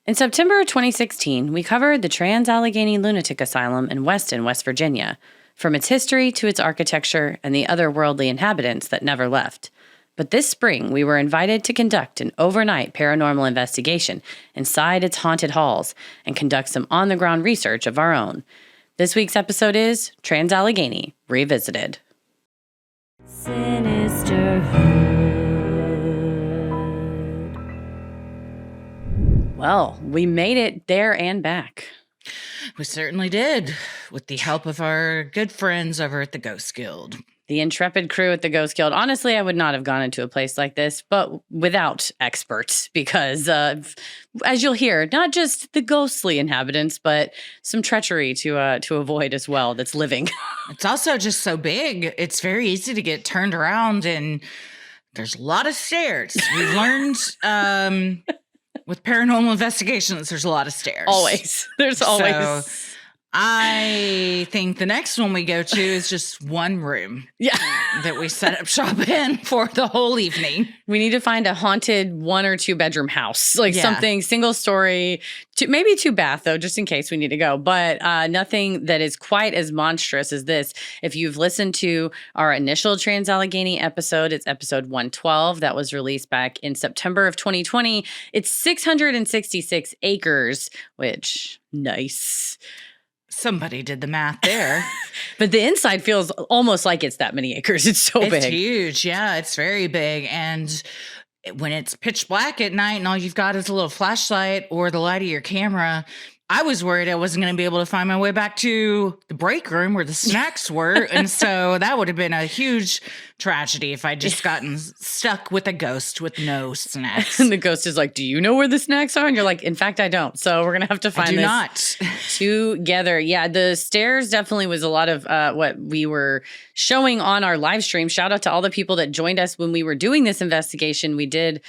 In September 2016, we covered the Trans-Allegheny Lunatic Asylum in Weston, West Virginia, from its history to its architecture and the otherworldly inhabitants that never left. But this spring, we were invited to conduct an overnight paranormal investigation inside its haunted halls and conduct some on-the-ground research of our own. This week's episode is Trans-Allegheny Revisited. Sinisterhood. Well, we made it there and back. We certainly did, with the help of our good friends over at the Ghost Guild. The intrepid crew at the Ghost Guild. Honestly, I would not have gone into a place like this, but without experts, because as you'll hear, not just the ghostly inhabitants, but some treachery to avoid as well that's living. It's also just so big. It's very easy to get turned around, and there's a lot of stairs. We've learned with paranormal investigations, there's a lot of stairs. Always. There's always. So I think the next one we go to is just one room. Yeah. That we set up shop in for the whole evening. We need to find a haunted 1 or 2 bedroom house, like something single story, maybe 2 bath though, just in case we need to go, but nothing that is quite as monstrous as this. If you've listened to our initial Trans-Allegheny episode, it's episode 112 that was released back in September of 2020. It's 666 acres, which nice. Somebody did the math there. But the inside feels almost like it's that many acres. It's so big. It's huge. Yeah, it's very big. And when it's pitch black at night and all you've got is a little flashlight or the light of your camera, I was worried I wasn't going to be able to find my way back to the break room where the snacks were. And so that would have been a huge tragedy if I'd just gotten stuck with a ghost with no snacks. And the ghost is like, do you know where the snacks are? And you're like, in fact, I don't. So we're going to have to find this together. Yeah, the stairs definitely was a lot of what we were showing on our live stream. Shout out to all the people that joined us when we were doing this investigation. We did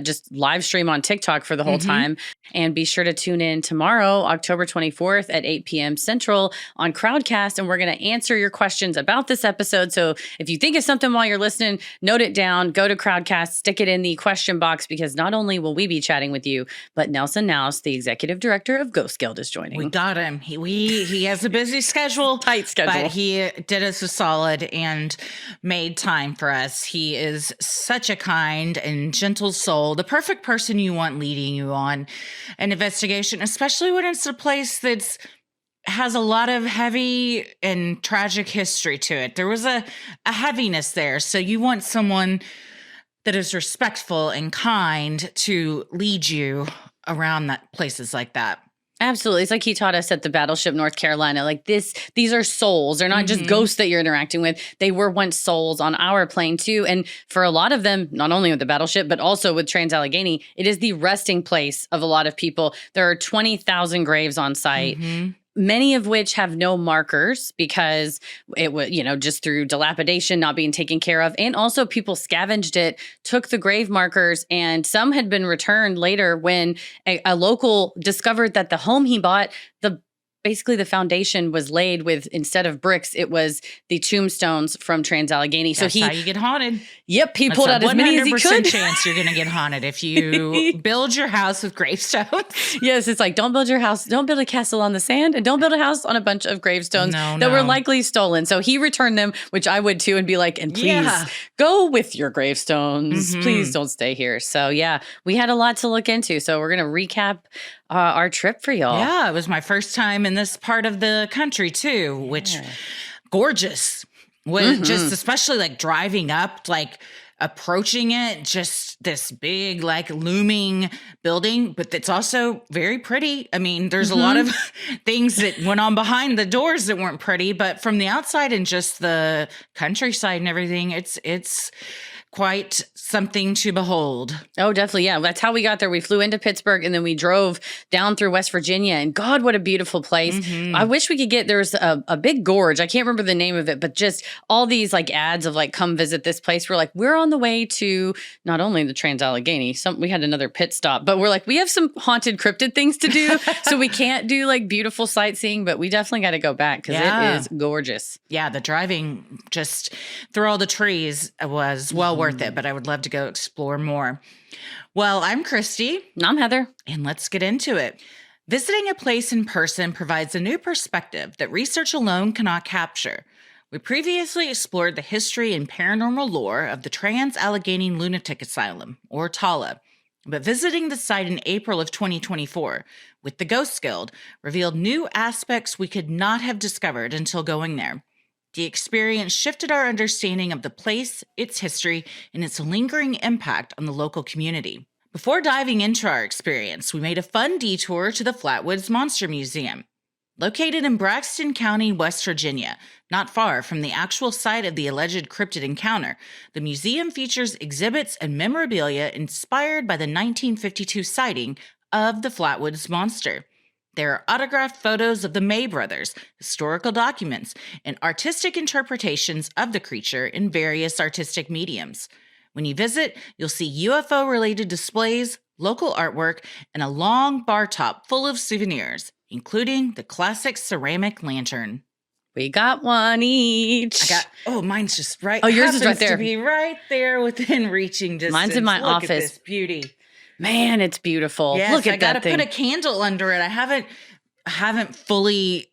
just live stream on TikTok for the whole time. And be sure to tune in tomorrow, October 24th at 8 p.m. Central on Crowdcast. And we're going to answer your questions about this episode. So if you think of something while you're listening, note it down, go to Crowdcast, stick it in the question box, because not only will we be chatting with you, but Nelson Naus, the executive director of Ghost Guild, is joining. We got him. He has a busy schedule. Tight schedule. But he did us a solid and made time for us. He is such a kind and gentle soul, the perfect person you want leading you on an investigation, especially when it's a place that's has a lot of heavy and tragic history to it. There was a heaviness there. So you want someone that is respectful and kind to lead you around places like that. Absolutely. It's like he taught us at the Battleship North Carolina. Like these are souls. They're not just ghosts that you're interacting with. They were once souls on our plane too. And for a lot of them, not only with the battleship, but also with Trans-Allegheny, it is the resting place of a lot of people. There are 20,000 graves on site. Many of which have no markers because it was, just through dilapidation, not being taken care of. And also people scavenged it, took the grave markers, and some had been returned later when a local discovered that the home he bought, basically the foundation was laid with, instead of bricks, it was the tombstones from Trans-Allegheny. That's how you get haunted. Yep, he pulled out as many as he could. 100% chance you're going to get haunted if you build your house with gravestones. Yes, it's like, don't build a castle on the sand, and don't build a house on a bunch of gravestones that were likely stolen. So he returned them, which I would too, and be like, and please go with your gravestones. Please don't stay here. So yeah, we had a lot to look into. So we're going to recap our trip for y'all. Yeah, it was my first time in this part of the country too, which gorgeous. Was just especially like driving up, like approaching it, just this big like looming building, but it's also very pretty. I mean, there's a lot of things that went on behind the doors that weren't pretty, but from the outside and just the countryside and everything, it's quite something to behold. Oh, definitely. Yeah. That's how we got there. We flew into Pittsburgh and then we drove down through West Virginia, and God, what a beautiful place. I wish we could there's a big gorge. I can't remember the name of it, but just all these like ads of like, come visit this place. We're like, we're on the way to not only the Trans-Allegheny, we had another pit stop, but we're like, we have some haunted cryptid things to do. So we can't do like beautiful sightseeing, but we definitely got to go back because it is gorgeous. Yeah. The driving just through all the trees was well worth worth it, but I would love to go explore more. Well, I'm Christy. And I'm Heather. And let's get into it. Visiting a place in person provides a new perspective that research alone cannot capture. We previously explored the history and paranormal lore of the Trans-Allegheny Lunatic Asylum, or tala. But visiting the site in April of 2024 with the Ghost Guild revealed new aspects we could not have discovered until going there. The experience shifted our understanding of the place, its history, and its lingering impact on the local community. Before diving into our experience, we made a fun detour to the Flatwoods Monster Museum. Located in Braxton County, West Virginia, not far from the actual site of the alleged cryptid encounter, the museum features exhibits and memorabilia inspired by the 1952 sighting of the Flatwoods monster. There are autographed photos of the May brothers, historical documents, and artistic interpretations of the creature in various artistic mediums. When you visit, you'll see UFO-related displays, local artwork, and a long bar top full of souvenirs, including the classic ceramic lantern. We got one each. Mine's just right. Oh, yours is right there. To be right there within reaching distance. Mine's in my Look office. At this beauty. Man, it's beautiful. Yes, Look at I gotta that thing. put a candle under it. I haven't fully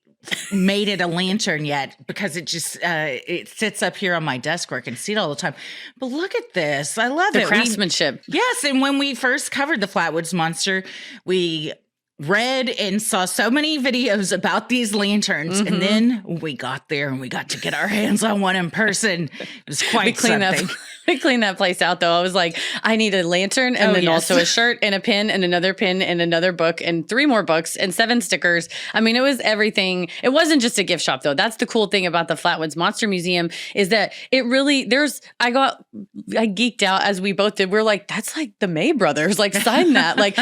made it a lantern yet because it just it sits up here on my desk where I can see it all the time. But look at this. I love The it. craftsmanship. Yes, and when we first covered the Flatwoods monster, we read and saw so many videos about these lanterns, and then we got there and we got to get our hands on one in person. It was quite something. We cleaned that place out, though. I was like, I need a lantern and then also a shirt and a pin and another book and 3 more books and 7 stickers. I mean, it was everything. It wasn't just a gift shop, though. That's the cool thing about the Flatwoods Monster Museum is that it really, I geeked out as we both did. We're like, that's like the May brothers. Like, sign that. Like,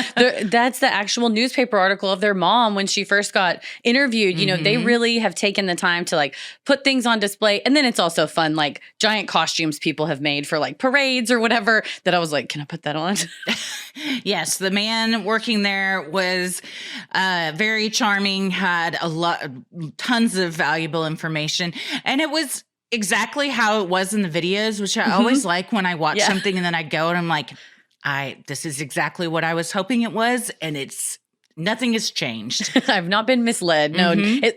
that's the actual newspaper article of their mom when she first got interviewed. You know, they really have taken the time to like put things on display. And then it's also fun, like giant costumes people have made for like parades or whatever that I was like, can I put that on? Yes, the man working there was very charming, had tons of valuable information, and it was exactly how it was in the videos, which I always like when I watch something and then I go and I'm like, this is exactly what I was hoping it was, and nothing has changed. I've not been misled. No,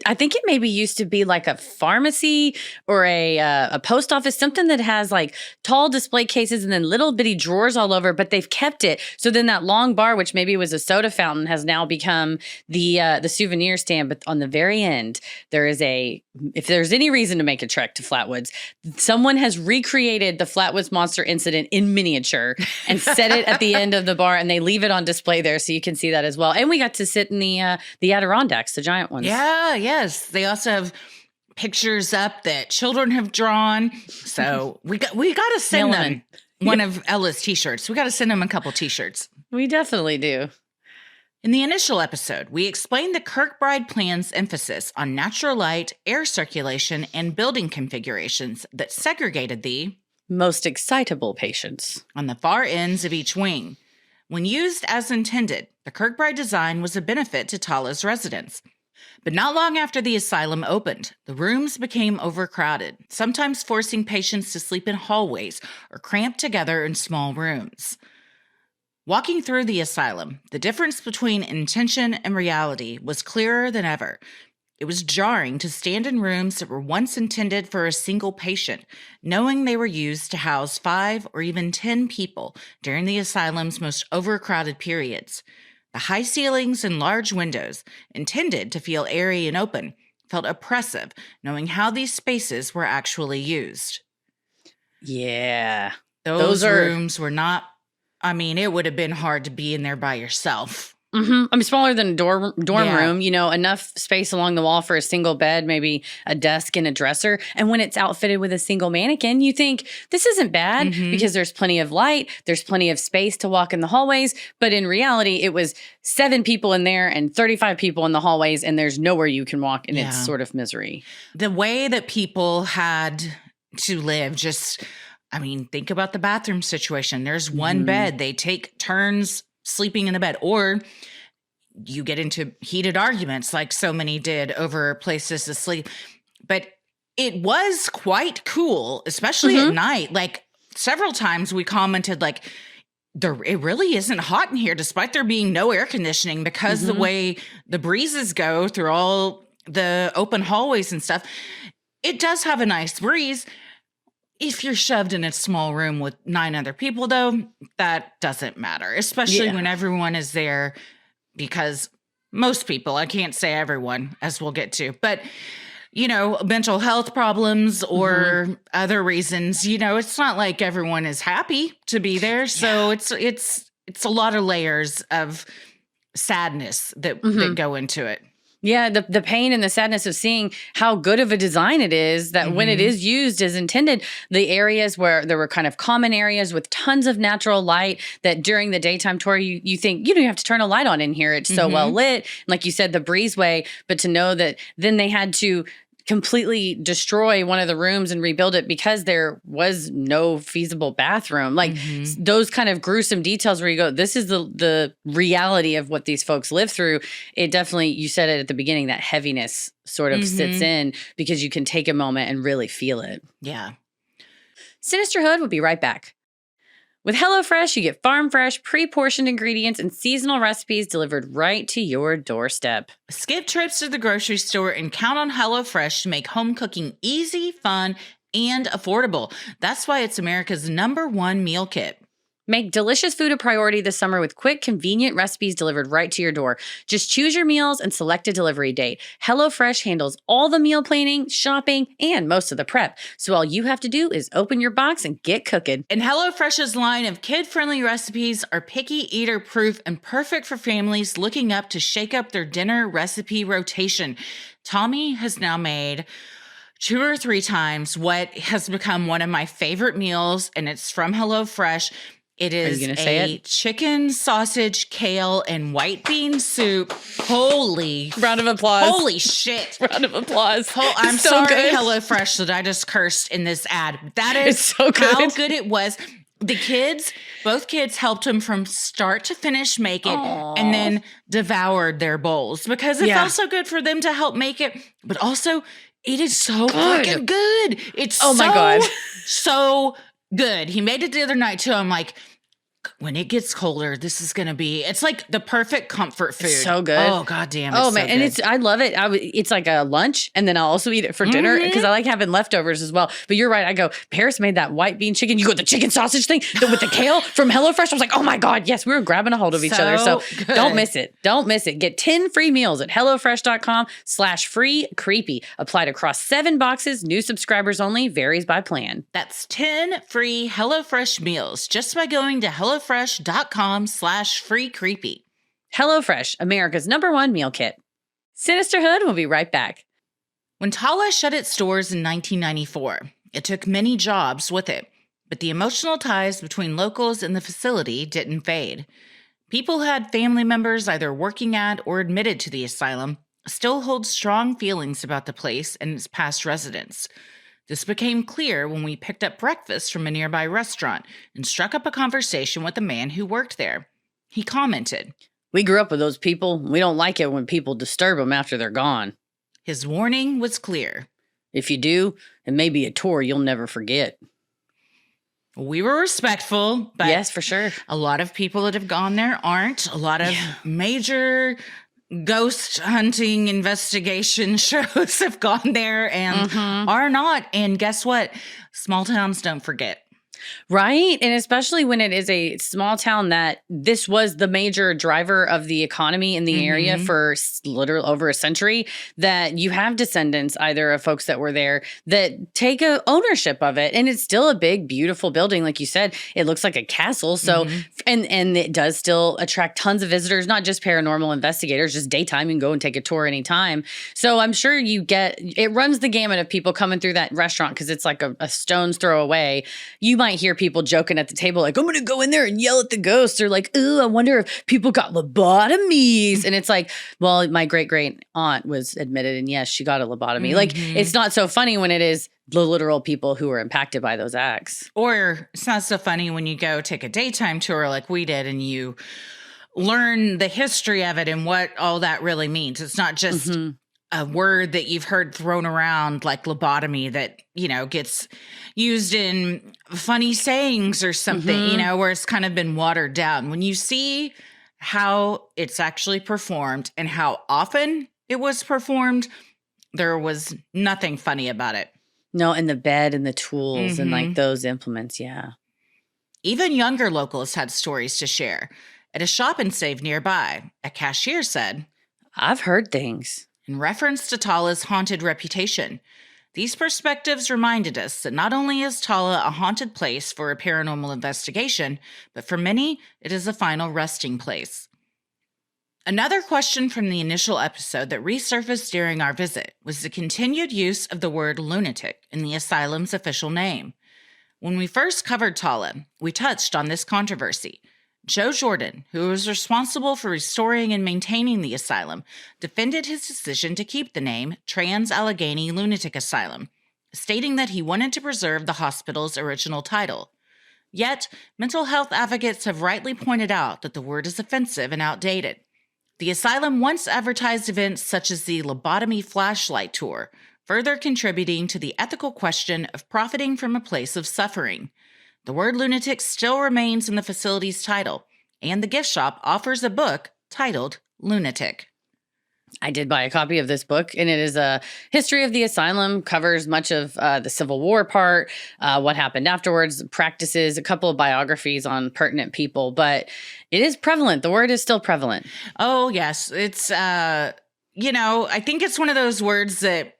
I think it maybe used to be like a pharmacy or a post office, something that has like tall display cases and then little bitty drawers all over, but they've kept it. So then that long bar, which maybe was a soda fountain, has now become the souvenir stand. But on the very end, there is if there's any reason to make a trek to Flatwoods, someone has recreated the Flatwoods monster incident in miniature and set it at the end of the bar, and they leave it on display there so you can see that as well. And we got to sit in the Adirondacks, the giant ones. Yeah, yes. They also have pictures up that children have drawn. So we got to send them one of Ella's t-shirts. We got to send them a couple t-shirts. We definitely do. In the initial episode, we explained the Kirkbride plan's emphasis on natural light, air circulation, and building configurations that segregated the most excitable patients on the far ends of each wing. When used as intended, the Kirkbride design was a benefit to Tala's residents. But not long after the asylum opened, the rooms became overcrowded, sometimes forcing patients to sleep in hallways or cramped together in small rooms. Walking through the asylum, the difference between intention and reality was clearer than ever. It was jarring to stand in rooms that were once intended for a single patient, knowing they were used to house 5 or even 10 people during the asylum's most overcrowded periods. The high ceilings and large windows, intended to feel airy and open, felt oppressive, knowing how these spaces were actually used. Yeah. Those rooms were not, it would have been hard to be in there by yourself. I mean, smaller than a dorm room, enough space along the wall for a single bed, maybe a desk and a dresser. And when it's outfitted with a single mannequin, you think this isn't bad because there's plenty of light, there's plenty of space to walk in the hallways. But in reality, it was 7 people in there and 35 people in the hallways, and there's nowhere you can walk, and it's sort of misery. The way that people had to live think about the bathroom situation. There's one bed. They take turns sleeping in the bed, or you get into heated arguments like so many did over places to sleep. But it was quite cool, especially at night. Like several times we commented like, it really isn't hot in here, despite there being no air conditioning, because the way the breezes go through all the open hallways and stuff, it does have a nice breeze. If you're shoved in a small room with 9 other people, though, that doesn't matter, especially when everyone is there, because most people, I can't say everyone, as we'll get to, but mental health problems or other reasons, it's not like everyone is happy to be there. So it's a lot of layers of sadness that go into it. Yeah, the pain and the sadness of seeing how good of a design it is, that when it is used as intended, the areas where there were kind of common areas with tons of natural light, that during the daytime tour, you think, you don't have to turn a light on in here. It's so well lit. Like you said, the breezeway, but to know that then they had to completely destroy one of the rooms and rebuild it because there was no feasible bathroom. Like those kind of gruesome details where you go, this is the reality of what these folks live through. It definitely, you said it at the beginning, that heaviness sort of sits in because you can take a moment and really feel it. Yeah. Sinisterhood will be right back. With HelloFresh, you get farm fresh, pre-portioned ingredients and seasonal recipes delivered right to your doorstep. Skip trips to the grocery store and count on HelloFresh to make home cooking easy, fun, and affordable. That's why it's America's #1 meal kit. Make delicious food a priority this summer with quick, convenient recipes delivered right to your door. Just choose your meals and select a delivery date. HelloFresh handles all the meal planning, shopping, and most of the prep. So all you have to do is open your box and get cooking. And HelloFresh's line of kid-friendly recipes are picky eater-proof and perfect for families looking up to shake up their dinner recipe rotation. Tommy has now made 2 or 3 times what has become one of my favorite meals, and it's from HelloFresh. It is a chicken, sausage, kale, and white bean soup. Holy. Round of applause. Holy shit. Round of applause. I'm so sorry, good. HelloFresh, that I just cursed in this ad. That is so good. How good it was. The kids, both kids helped him from start to finish make it. Aww. And then devoured their bowls because it felt so good for them to help make it. But also, it is so fucking good. It's my God. So good. He made it the other night too. I'm like, when it gets colder, this is going to be, it's like the perfect comfort food. It's so good. Oh, God damn. Oh, man. And I love it. It's like a lunch, and then I'll also eat it for dinner because I like having leftovers as well. But you're right. I go, Paris made that white bean chicken. You go, the chicken sausage thing with the kale from HelloFresh. I was like, oh my God, yes, we were grabbing a hold of each other. So good. Don't miss it. Don't miss it. Get 10 free meals at HelloFresh.com/free creepy. Applied across 7 boxes. New subscribers only. Varies by plan. That's 10 free HelloFresh meals just by going to HelloFresh.com/free creepy. HelloFresh, America's #1 meal kit. Sinisterhood will be right back. When Tala shut its doors in 1994, it took many jobs with it, but the emotional ties between locals and the facility didn't fade. People who had family members either working at or admitted to the asylum still hold strong feelings about the place and its past residents. This became clear when we picked up breakfast from a nearby restaurant and struck up a conversation with a man who worked there. He commented, "We grew up with those people. We don't like it when people disturb them after they're gone." His warning was clear. "If you do, it may be a tour you'll never forget." We were respectful, but yes, for sure. A lot of people that have gone there aren't. A lot of major ghost hunting investigation shows have gone there and are not. And guess what? Small towns don't forget. Right. And especially when it is a small town that this was the major driver of the economy in the area for literally over a century, that you have descendants either of folks that were there that take a ownership of it. And it's still a big, beautiful building. Like you said, it looks like a castle. So, and it does still attract tons of visitors, not just paranormal investigators, just daytime. You can go and take a tour anytime. So I'm sure it runs the gamut of people coming through that restaurant because it's like a stone's throw away. You might hear people joking at the table like, I'm going to go in there and yell at the ghosts, or like, ooh, I wonder if people got lobotomies. And it's like, well, my great-great aunt was admitted, and yes, she got a lobotomy. Like, it's not so funny when it is the literal people who were impacted by those acts. Or it's not so funny when you go take a daytime tour like we did and you learn the history of it and what all that really means. It's not just a word that you've heard thrown around like lobotomy that, gets used in funny sayings or something, where it's kind of been watered down. When you see how it's actually performed and how often it was performed, there was nothing funny about it. No, and the bed and the tools and like those implements. Yeah. Even younger locals had stories to share. At a shop and save nearby, a cashier said, I've heard things. In reference to Tala's haunted reputation, these perspectives reminded us that not only is Tala a haunted place for a paranormal investigation, but for many, it is a final resting place. Another question from the initial episode that resurfaced during our visit was the continued use of the word lunatic in the asylum's official name. When we first covered Tala, we touched on this controversy. Joe Jordan, who was responsible for restoring and maintaining the asylum, defended his decision to keep the name Trans-Allegheny Lunatic Asylum, stating that he wanted to preserve the hospital's original title. Yet, mental health advocates have rightly pointed out that the word is offensive and outdated. The asylum once advertised events such as the lobotomy flashlight tour, further contributing to the ethical question of profiting from a place of suffering. The word lunatic still remains in the facility's title, and the gift shop offers a book titled Lunatic. I did buy a copy of this book, and it is a history of the asylum, covers much of the Civil War part, what happened afterwards, practices, a couple of biographies on pertinent people, but it is prevalent. The word is still prevalent. Oh, yes. It's, I think it's one of those words that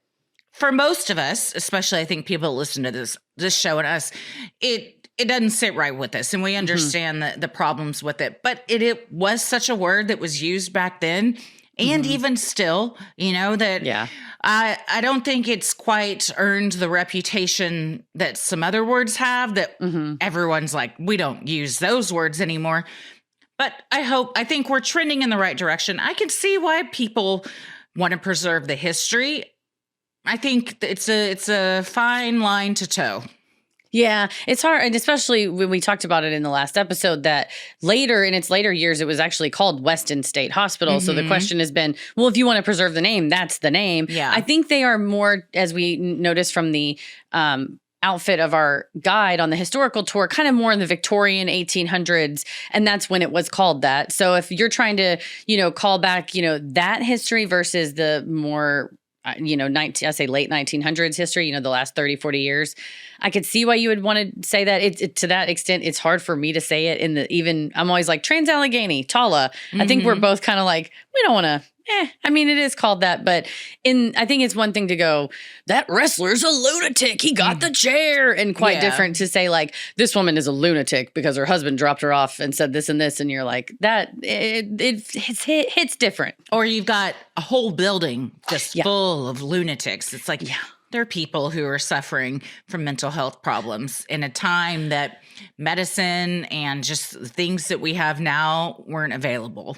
for most of us, especially I think people that listen to this show and us, it doesn't sit right with us, and we understand the problems with it. But it was such a word that was used back then. And even still, that I don't think it's quite earned the reputation that some other words have that everyone's like, we don't use those words anymore. But I think we're trending in the right direction. I can see why people want to preserve the history. I think it's a fine line to toe. Yeah, it's hard. And especially when we talked about it in the last episode that in its later years, it was actually called Weston State Hospital. So the question has been, well, if you want to preserve the name, that's the name. Yeah. I think they are more, as we noticed from the outfit of our guide on the historical tour, kind of more in the Victorian 1800s. And that's when it was called that. So if you're trying to, call back, that history versus the more I say late 1900s history, the last 30, 40 years. I could see why you would want to say that. It to that extent, it's hard for me to say it I'm always like Trans-Allegheny, Tala. I think we're both kind of like, we don't want to, it is called that. But I think it's one thing to go, that wrestler's a lunatic. He got the chair. And quite different to say like, this woman is a lunatic because her husband dropped her off and said this and this. And you're like, that it hits different. Or you've got a whole building just full of lunatics. It's like, there are people who are suffering from mental health problems in a time that medicine and just things that we have now weren't available.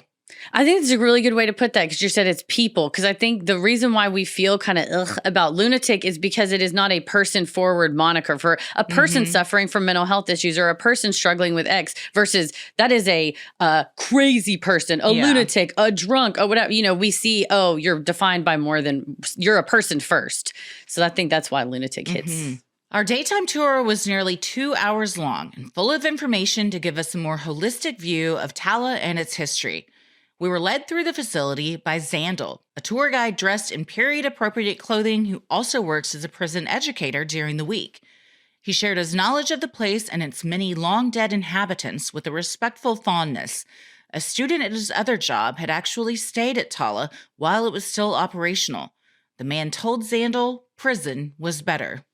I think it's a really good way to put that because you said it's people. Because I think the reason why we feel kind of ugh about lunatic is because it is not a person-forward moniker for a person suffering from mental health issues or a person struggling with X versus that is a crazy person, a lunatic, a drunk, or whatever. We see, you're defined by more than you're a person first. So I think that's why lunatic hits. Our daytime tour was nearly 2 hours long and full of information to give us a more holistic view of Tala and its history. We were led through the facility by Zandel, a tour guide dressed in period-appropriate clothing who also works as a prison educator during the week. He shared his knowledge of the place and its many long-dead inhabitants with a respectful fondness. A student at his other job had actually stayed at Tala while it was still operational. The man told Zandel prison was better.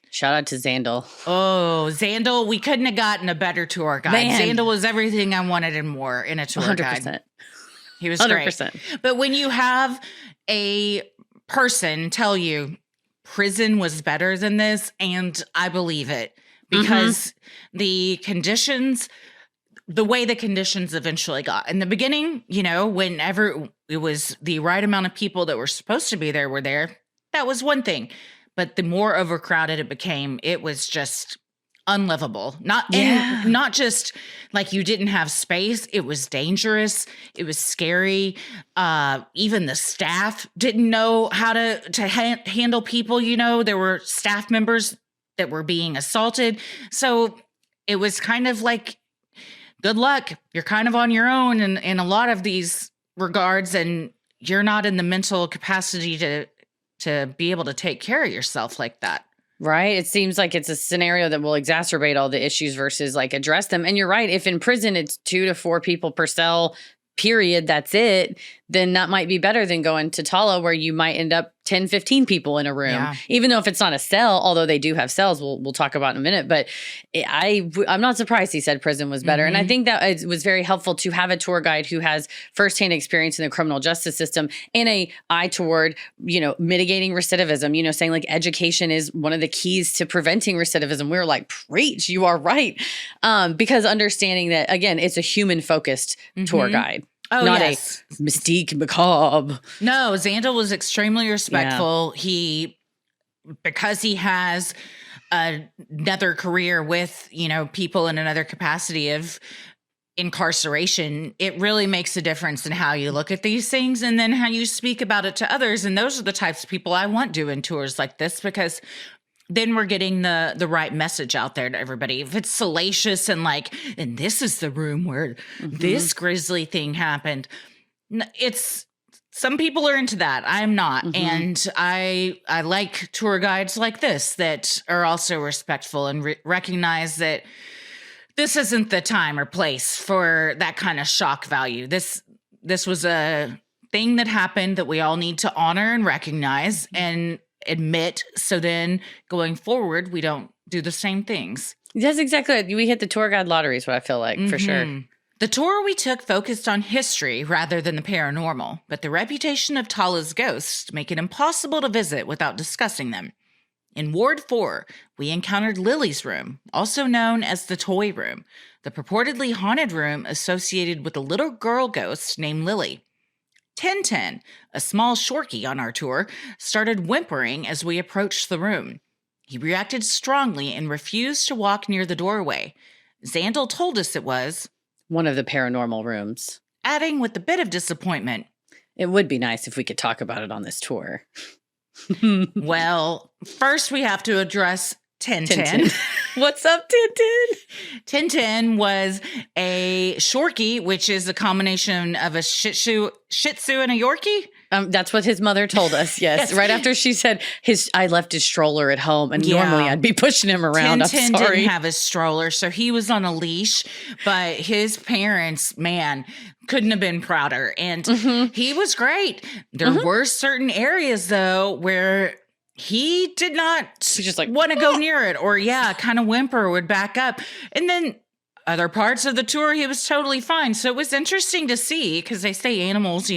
Shout out to Zandel. Oh, Zandel, we couldn't have gotten a better tour guide. Man. Zandel was everything I wanted and more in a tour 100%. guide. He was 100%. great. But when you have a person tell you prison was better than this, and I believe it, because the conditions, the way the conditions eventually got. In the beginning, whenever it was the right amount of people that were supposed to be there were there, that was one thing. But the more overcrowded it became, it was just unlivable. Not just like you didn't have space. It was dangerous. It was scary. Even the staff didn't know how to handle people. You know, there were staff members that were being assaulted. So it was kind of like, good luck. You're kind of on your own in a lot of these regards, and you're not in the mental capacity to be able to take care of yourself like that. Right. It seems like it's a scenario that will exacerbate all the issues versus like address them. And you're right. If in prison it's 2 to 4 people per cell, period, that's it, then that might be better than going to Tala where you might end up 10, 15 people in a room. Yeah. Even though if it's not a cell, although they do have cells, we'll talk about in a minute. But I'm not surprised he said prison was better. And I think that it was very helpful to have a tour guide who has firsthand experience in the criminal justice system and a eye toward, mitigating recidivism, saying like education is one of the keys to preventing recidivism. We were like, preach, you are right. Because understanding that, again, it's a human focused tour guide. Oh, not yes. a mystique macabre. No, Zandel was extremely respectful. Yeah. Because he has another career with, people in another capacity of incarceration, it really makes a difference in how you look at these things and then how you speak about it to others. And those are the types of people I want doing tours like this, because then we're getting the right message out there to everybody. If it's salacious and like, and this is the room where this grisly thing happened, some people are into that. I'm not. And I like tour guides like this that are also respectful and recognize that this isn't the time or place for that kind of shock value. This was a thing that happened that we all need to honor and recognize and admit, so then going forward we don't do the same things. That's exactly it. We hit the tour guide lottery is what I feel like, for sure. The tour we took focused on history rather than the paranormal, but the reputation of Tala's ghosts make it impossible to visit without discussing them. In Ward 4, we encountered Lily's room, also known as the toy room, the purportedly haunted room associated with a little girl ghost named Lily. Tintin, a small shorkie on our tour, started whimpering as we approached the room. He reacted strongly and refused to walk near the doorway. Zandel told us it was one of the paranormal rooms, adding with a bit of disappointment, "It would be nice if we could talk about it on this tour." Well, first we have to address Tintin. What's up, Tintin? Tintin was a Shorkie, which is a combination of a Shih Tzu and a Yorkie. That's what his mother told us. Yes. Right after she said I left his stroller at home, and normally I'd be pushing him around. Tintin I'm sorry. Didn't have his stroller, so he was on a leash. But his parents, man, couldn't have been prouder, and he was great. There were certain areas though where he did not just like want to go near it, or kind of whimper, would back up. And then other parts of the tour, he was totally fine. So it was interesting to see, because they say animals,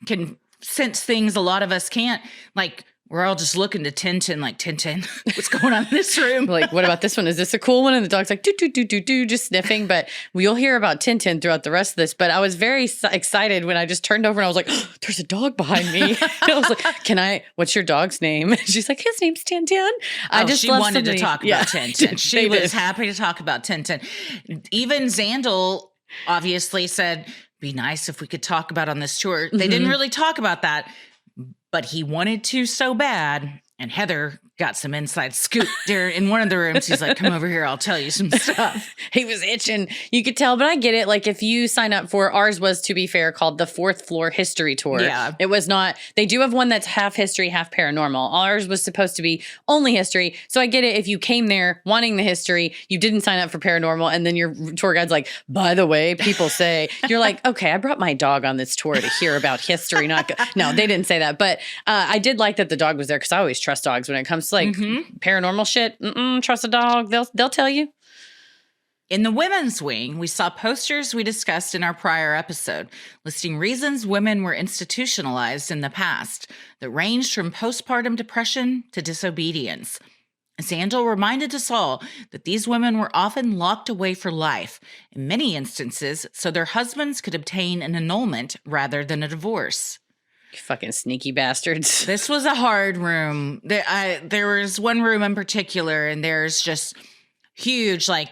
can sense things a lot of us can't. Like, we're all just looking to Tintin, like, Tintin, what's going on in this room? Like, what about this one? Is this a cool one? And the dog's like, do, do, do, do, do, just sniffing. But we'll hear about Tintin throughout the rest of this. But I was very excited when I just turned over and I was like, oh, there's a dog behind me. And I was like, what's your dog's name? And she's like, his name's Tintin. She wanted to talk about Tintin. She was happy to talk about Tintin. Even Zandel obviously said, be nice if we could talk about on this tour. They didn't really talk about that, but he wanted to so bad. And Heather got some inside scoop there in one of the rooms. He's like, come over here, I'll tell you some stuff. He was itching. You could tell, but I get it. Like, if you sign up for, ours was, to be fair, called the 4th Floor History Tour. Yeah. It was not, they do have one that's half history, half paranormal. Ours was supposed to be only history. So I get it. If you came there wanting the history, you didn't sign up for paranormal, and then your tour guide's like, by the way, people say, you're like, okay, I brought my dog on this tour to hear about history. No, they didn't say that. But I did like that the dog was there, because I always trust dogs when it comes to like paranormal shit. Trust a dog. They'll tell you. In the women's wing, we saw posters we discussed in our prior episode listing reasons women were institutionalized in the past that ranged from postpartum depression to disobedience. Zandel reminded us all that these women were often locked away for life, in many instances, so their husbands could obtain an annulment rather than a divorce. You fucking sneaky bastards. This was a hard room. There was one room in particular, and there's just huge, like,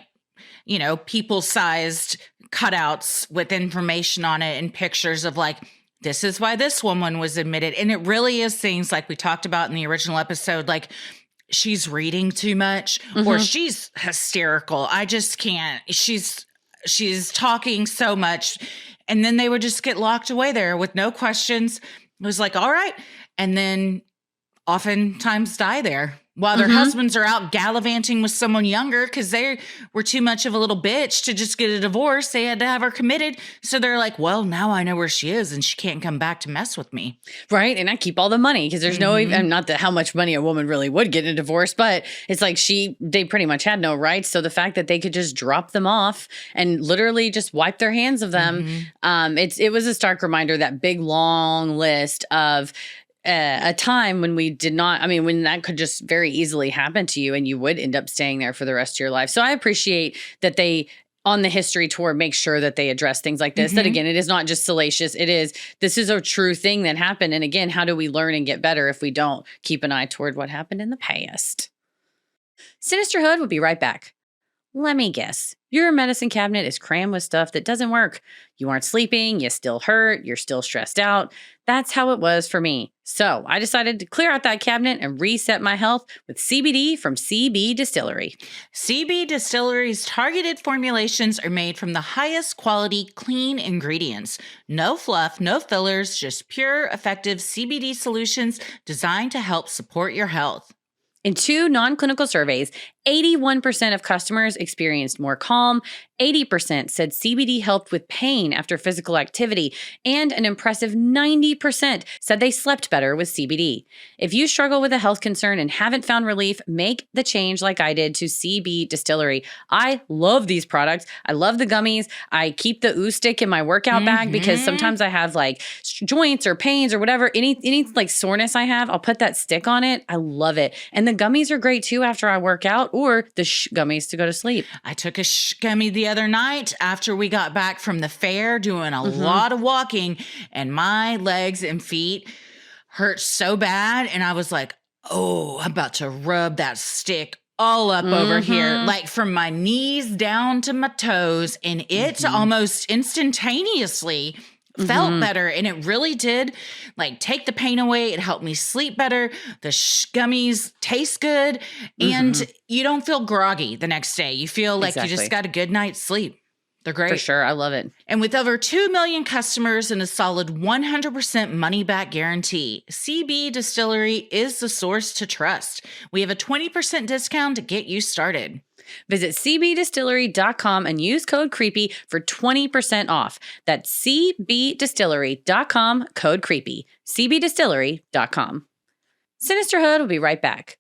people-sized cutouts with information on it and pictures of like, this is why this woman was admitted. And it really is things like we talked about in the original episode, like she's reading too much or she's hysterical. I just can't. She's talking so much. And then they would just get locked away there with no questions. It was like, all right. And then oftentimes die there while their husbands are out gallivanting with someone younger because they were too much of a little bitch to just get a divorce. They had to have her committed. So they're like, well, now I know where she is and she can't come back to mess with me. Right. And I keep all the money because there's no even, not that how much money a woman really would get in a divorce, but it's like they pretty much had no rights. So the fact that they could just drop them off and literally just wipe their hands of them, it was a stark reminder, that big long list of a time when we did not, when that could just very easily happen to you and you would end up staying there for the rest of your life. So I appreciate that they, on the history tour, make sure that they address things like this, that again, it is not just salacious. This is a true thing that happened. And again, how do we learn and get better if we don't keep an eye toward what happened in the past? Sinisterhood will be right back. Let me guess. Your medicine cabinet is crammed with stuff that doesn't work. You aren't sleeping, you still hurt, you're still stressed out. That's how it was for me. So I decided to clear out that cabinet and reset my health with CBD from CB Distillery. CB Distillery's targeted formulations are made from the highest quality, clean ingredients. No fluff, no fillers, just pure, effective CBD solutions designed to help support your health. In 2 non-clinical surveys, 81% of customers experienced more calm, 80% said CBD helped with pain after physical activity, and an impressive 90% said they slept better with CBD. If you struggle with a health concern and haven't found relief, make the change like I did to CB Distillery. I love these products. I love the gummies. I keep the ooze stick in my workout bag because sometimes I have like joints or pains or whatever, any like soreness I have, I'll put that stick on it. I love it. And the gummies are great too after I work out, or the gummies to go to sleep. I took a gummy the other night after we got back from the fair doing a lot of walking, and my legs and feet hurt so bad. And I was like, oh, I'm about to rub that stick all up over here, like from my knees down to my toes. And it almost instantaneously felt better. And it really did like take the pain away. It helped me sleep better. The gummies taste good and you don't feel groggy the next day. You feel like you just got a good night's sleep. They're great. For sure. I love it. And with over 2 million customers and a solid 100% money back guarantee, CB Distillery is the source to trust. We have a 20% discount to get you started. Visit cbdistillery.com and use code CREEPY for 20% off. That's cbdistillery.com, code CREEPY. cbdistillery.com. Sinisterhood will be right back.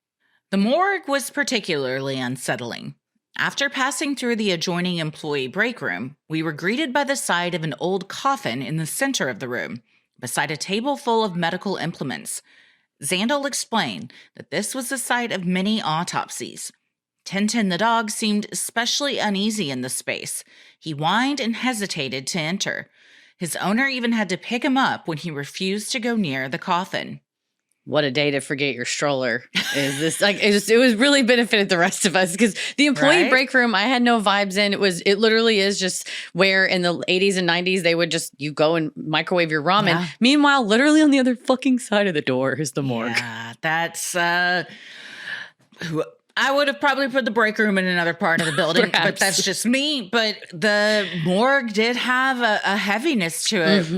The morgue was particularly unsettling. After passing through the adjoining employee break room, we were greeted by the sight of an old coffin in the center of the room, beside a table full of medical implements. Zandel explained that this was the site of many autopsies. Tintin the dog seemed especially uneasy in the space. He whined and hesitated to enter. His owner even had to pick him up when he refused to go near the coffin. What a day to forget your stroller. Is this like it was really benefited the rest of us because the employee break room I had no vibes in. It literally is just where in the 80s and 90s they would just you go and microwave your ramen. Yeah. Meanwhile, literally on the other fucking side of the door is the morgue. Yeah, that's I would have probably put the break room in another part of the building, but that's just me. But the morgue did have a heaviness to it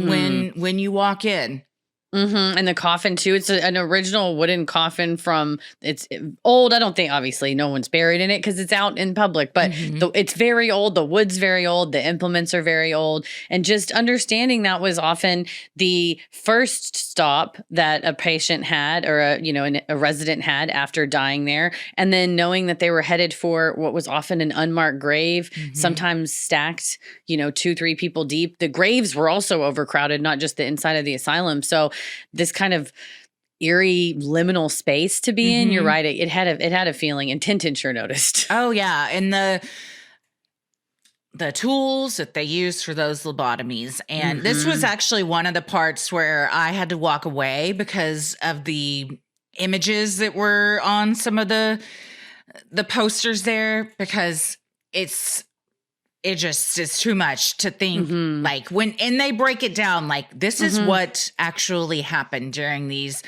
when you walk in. And the coffin too. It's an original wooden coffin it's old. I don't think obviously no one's buried in it because it's out in public, but it's very old. The wood's very old. The implements are very old. And just understanding that was often the first stop that a patient had or a resident had after dying there. And then knowing that they were headed for what was often an unmarked grave, sometimes stacked, 2-3 people deep. The graves were also overcrowded, not just the inside of the asylum. So this kind of eerie liminal space to be in. You're right. It had a feeling, and Tintin sure noticed. Oh yeah. And the tools that they used for those lobotomies. And this was actually one of the parts where I had to walk away because of the images that were on some of the the posters there because it just is too much to think like and they break it down like this is what actually happened during these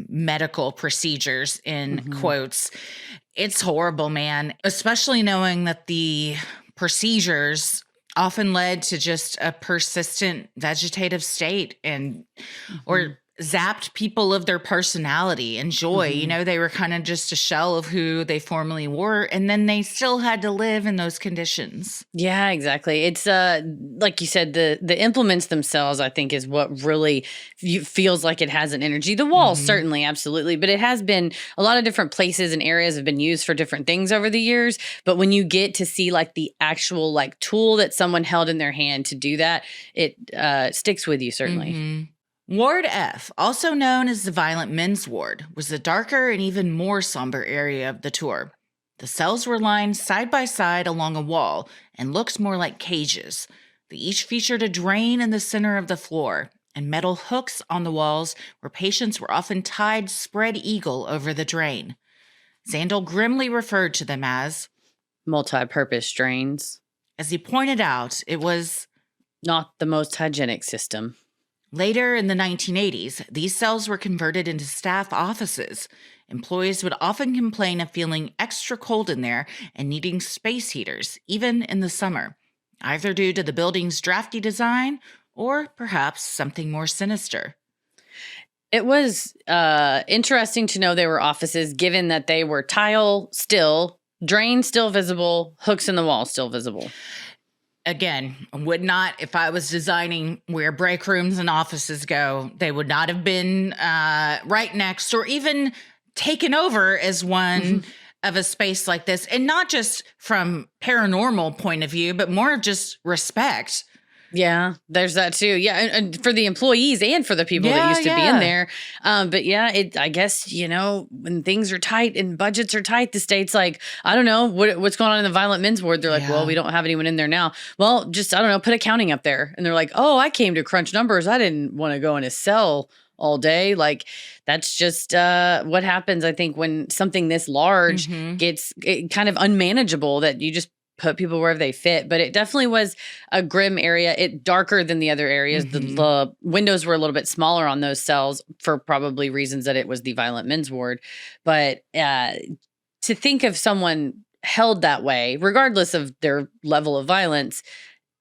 medical procedures in quotes. It's horrible, man, especially knowing that the procedures often led to just a persistent vegetative state and or zapped people of their personality and joy. You know, they were kind of just a shell of who they formerly were, and then they still had to live in those conditions. Yeah, exactly. It's like you said, the implements themselves, I think, is what really feels like it has an energy. The walls, certainly, absolutely, but it has been a lot of different places and areas have been used for different things over the years. But when you get to see like the actual like tool that someone held in their hand to do that, it sticks with you, certainly. Ward F, also known as the Violent Men's Ward, was the darker and even more somber area of the tour. The cells were lined side by side along a wall and looked more like cages. They each featured a drain in the center of the floor and metal hooks on the walls where patients were often tied spread eagle over the drain. Zandel grimly referred to them as multi-purpose drains. As he pointed out, it was not the most hygienic system. Later in the 1980s, these cells were converted into staff offices. Employees would often complain of feeling extra cold in there and needing space heaters, even in the summer, either due to the building's drafty design or perhaps something more sinister. It was interesting to know they were offices, given that they were tile still, drain still visible, hooks in the wall still visible. Again, would not, if I was designing where break rooms and offices go, they would not have been right next or even taken over as one of a space like this. And not just from paranormal point of view, but more of just respect. Yeah, there's that too. Yeah, and for the employees and for the people that used to be in there. But yeah, I guess, you know, when things are tight and budgets are tight, the state's like, I don't know, what's going on in the Violent Men's Ward? They're like, well, we don't have anyone in there now. Well, just, I don't know, put accounting up there. And they're like, oh, I came to crunch numbers. I didn't want to go in a cell all day. Like, that's just what happens, I think, when something this large gets kind of unmanageable, that you just put people wherever they fit. But it definitely was a grim area. It darker than the other areas. The windows were a little bit smaller on those cells for probably reasons that it was the Violent Men's Ward. But to think of someone held that way, regardless of their level of violence,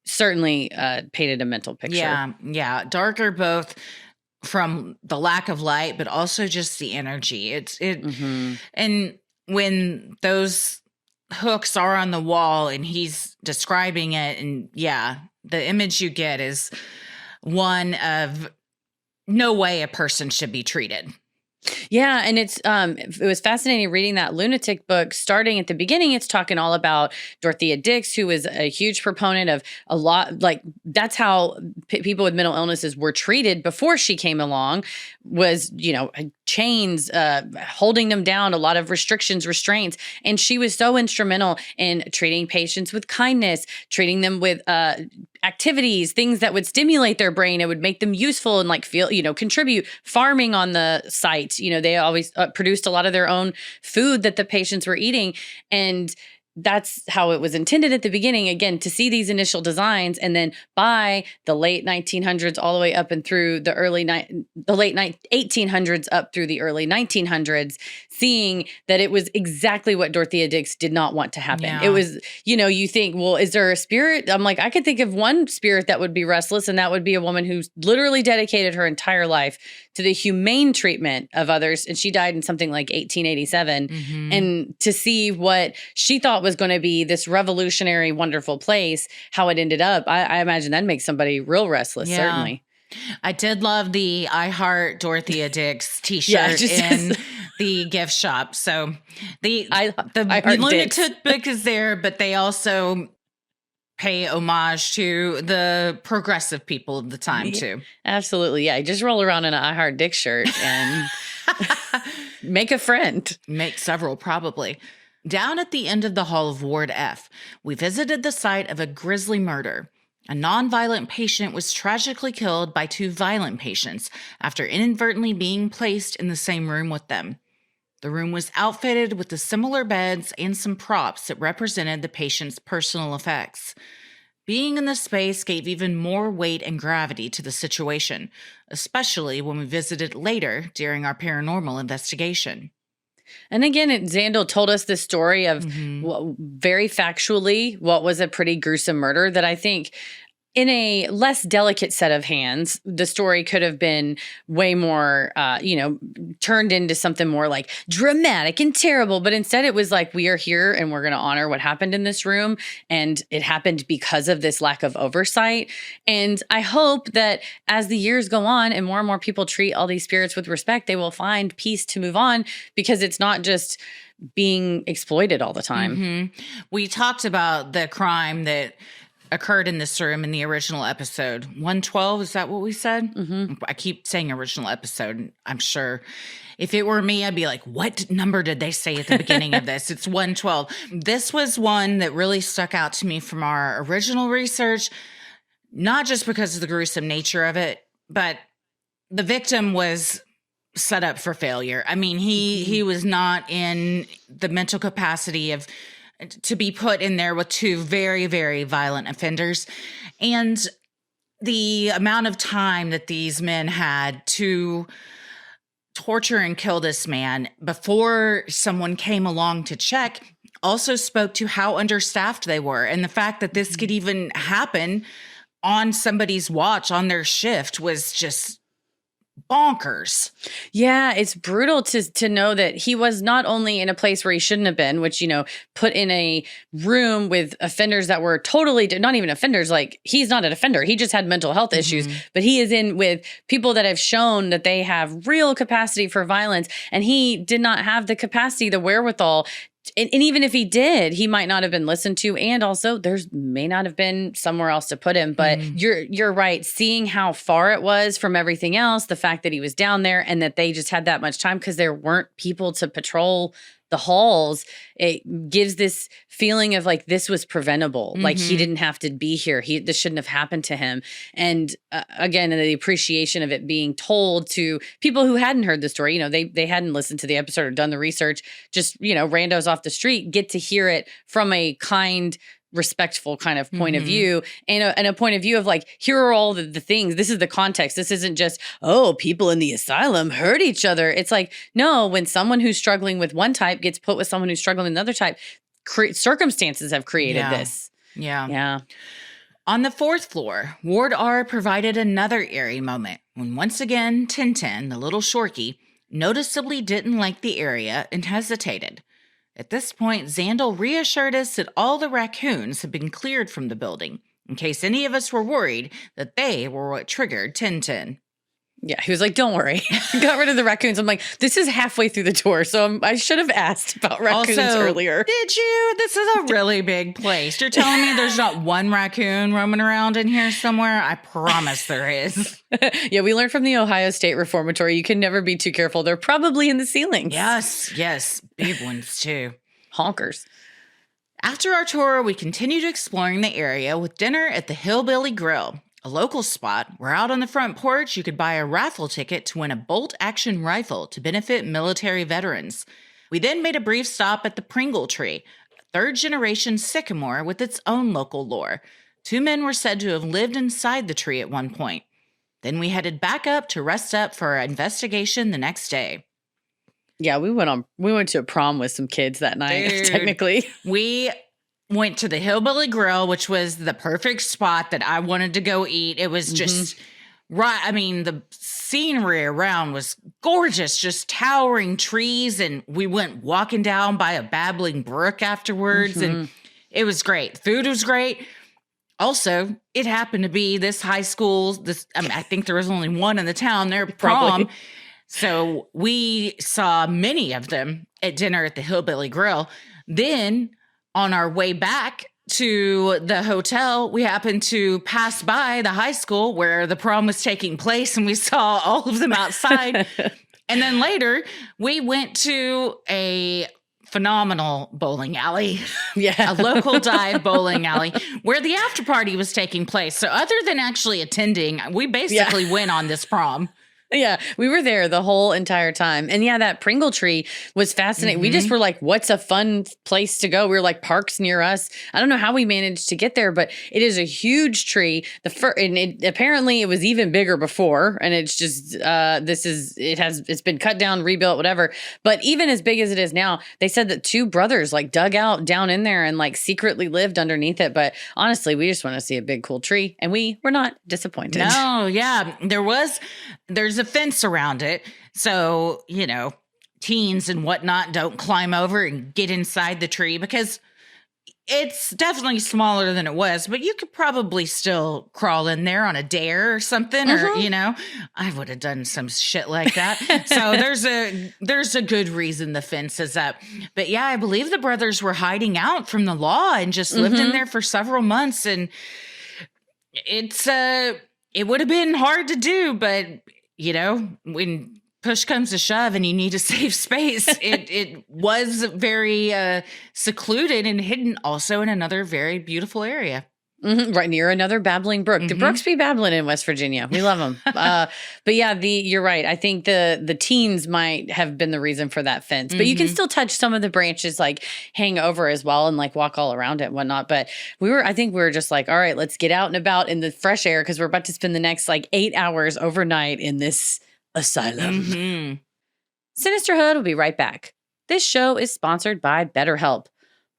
certainly painted a mental picture. Yeah. Darker both from the lack of light, but also just the energy. And when those hooks are on the wall and he's describing it, and the image you get is one of no way a person should be treated. Yeah, and it was fascinating reading that lunatic book. Starting at the beginning, it's talking all about Dorothea Dix, who is a huge proponent of a lot, like that's how people with mental illnesses were treated before she came along, was, you know, chains, holding them down, a lot of restrictions, restraints. And she was so instrumental in treating patients with kindness, treating them with activities, things that would stimulate their brain. It would make them useful and like feel, you know, contribute. Farming on the site, you know, they always produced a lot of their own food that the patients were eating. And that's how it was intended at the beginning, again, to see these initial designs. And then by the late 1900s, all the way up and through the late 1800s up through the early 1900s, seeing that it was exactly what Dorothea Dix did not want to happen. Yeah. It was, you know, you think, well, is there a spirit? I'm like, I could think of one spirit that would be restless, and that would be a woman who's literally dedicated her entire life to the humane treatment of others. And she died in something like 1887. And to see what she thought was going to be this revolutionary, wonderful place, how it ended up, I imagine that makes somebody real restless, certainly. I did love the I Heart Dorothea Dix t-shirt in the gift shop. So the lunatic book is there, but they also pay homage to the progressive people of the time too. Absolutely. Yeah. Just roll around in an I Heart Dix shirt and make a friend. Make several, probably. Down at the end of the hall of Ward F, we visited the site of a grisly murder. A non-violent patient was tragically killed by two violent patients after inadvertently being placed in the same room with them. The room was outfitted with the similar beds and some props that represented the patient's personal effects. Being in the space gave even more weight and gravity to the situation, especially when we visited later during our paranormal investigation. And again, Zandel told us this story of very factually what was a pretty gruesome murder that I think in a less delicate set of hands, the story could have been way more, turned into something more like dramatic and terrible. But instead it was like, we are here and we're going to honor what happened in this room. And it happened because of this lack of oversight. And I hope that as the years go on and more people treat all these spirits with respect, they will find peace to move on, because it's not just being exploited all the time. We talked about the crime that occurred in this room in the original episode. 112, is that what we said? I keep saying original episode. I'm sure if it were me, I'd be like, what number did they say at the beginning of this? It's 112. This was one that really stuck out to me from our original research, not just because of the gruesome nature of it, but the victim was set up for failure. I mean, he was not in the mental capacity to be put in there with two very, very violent offenders. And the amount of time that these men had to torture and kill this man before someone came along to check also spoke to how understaffed they were. And the fact that this could even happen on somebody's watch, on their shift, was just bonkers. Yeah, it's brutal to know that he was not only in a place where he shouldn't have been, which, put in a room with offenders that were totally not even offenders. Like, he's not an offender. He just had mental health issues, but he is in with people that have shown that they have real capacity for violence. And he did not have the capacity, the wherewithal. And even if he did, he might not have been listened to. And also there's may not have been somewhere else to put him. But you're right. Seeing how far it was from everything else, the fact that he was down there and that they just had that much time because there weren't people to patrol the halls, it gives this feeling of like this was preventable. Like he didn't have to be here. This shouldn't have happened to him. And again, the appreciation of it being told to people who hadn't heard the story, they hadn't listened to the episode or done the research, just, randos off the street get to hear it from a kind, respectful kind of point of view, and a point of view of like, here are all the things. This is the context. This isn't just, people in the asylum hurt each other. It's like, no, when someone who's struggling with one type gets put with someone who's struggling with another type, circumstances have created this. Yeah. On the 4th floor, Ward R provided another eerie moment when once again, Tintin, the little shorkie, noticeably didn't like the area and hesitated. At this point, Zandel reassured us that all the raccoons had been cleared from the building, in case any of us were worried that they were what triggered Tintin. Yeah, he was like, don't worry. Got rid of the raccoons. I'm like, this is halfway through the tour, so I should have asked about raccoons earlier. Did you? This is a really big place. You're telling me there's not one raccoon roaming around in here somewhere? I promise there is. Yeah, we learned from the Ohio State Reformatory, you can never be too careful. They're probably in the ceilings. Yes. Big ones, too. Honkers. After our tour, we continued exploring the area with dinner at the Hillbilly Grill, a local spot where out on the front porch you could buy a raffle ticket to win a bolt-action rifle to benefit military veterans. We then made a brief stop at the Pringle Tree, a third-generation sycamore with its own local lore. 2 men were said to have lived inside the tree at one point. Then we headed back up to rest up for our investigation the next day. Yeah, we went to a prom with some kids that night, technically. We went to the Hillbilly Grill, which was the perfect spot that I wanted to go eat. It was just right. I mean, the scenery around was gorgeous, just towering trees. And we went walking down by a babbling brook afterwards. And it was great. Food was great. Also, it happened to be this high school. I think there was only one in the town, their prom. Probably. So we saw many of them at dinner at the Hillbilly Grill. Then on our way back to the hotel, we happened to pass by the high school where the prom was taking place, and we saw all of them outside. And then later, we went to a phenomenal bowling alley. Yeah. A local dive bowling alley where the after party was taking place. So other than actually attending, we basically went on this prom. Yeah, we were there the whole entire time. And yeah, that Pringle tree was fascinating. We just were like, what's a fun place to go? We were like, parks near us. I don't know how we managed to get there, but it is a huge tree. And apparently it was even bigger before. And it's just, it's been cut down, rebuilt, whatever. But even as big as it is now, they said that two brothers like dug out down in there and like secretly lived underneath it. But honestly, we just want to see a big, cool tree. And we were not disappointed. No, yeah. There's a fence around it. So, teens and whatnot don't climb over and get inside the tree because it's definitely smaller than it was, but you could probably still crawl in there on a dare or something, or, I would have done some shit like that. So there's a good reason the fence is up. But yeah, I believe the brothers were hiding out from the law and just lived in there for several months. And it would have been hard to do, but when push comes to shove and you need to save space, it was very secluded and hidden also in another very beautiful area. Right near another babbling brook. The brooks be babbling in West Virginia. We love them. But yeah, you're right. I think the teens might have been the reason for that fence, but you can still touch some of the branches, like hang over as well and like walk all around it and whatnot. But I think we were just like, all right, let's get out and about in the fresh air because we're about to spend the next like 8 hours overnight in this asylum. Sinisterhood will be right back. This show is sponsored by BetterHelp.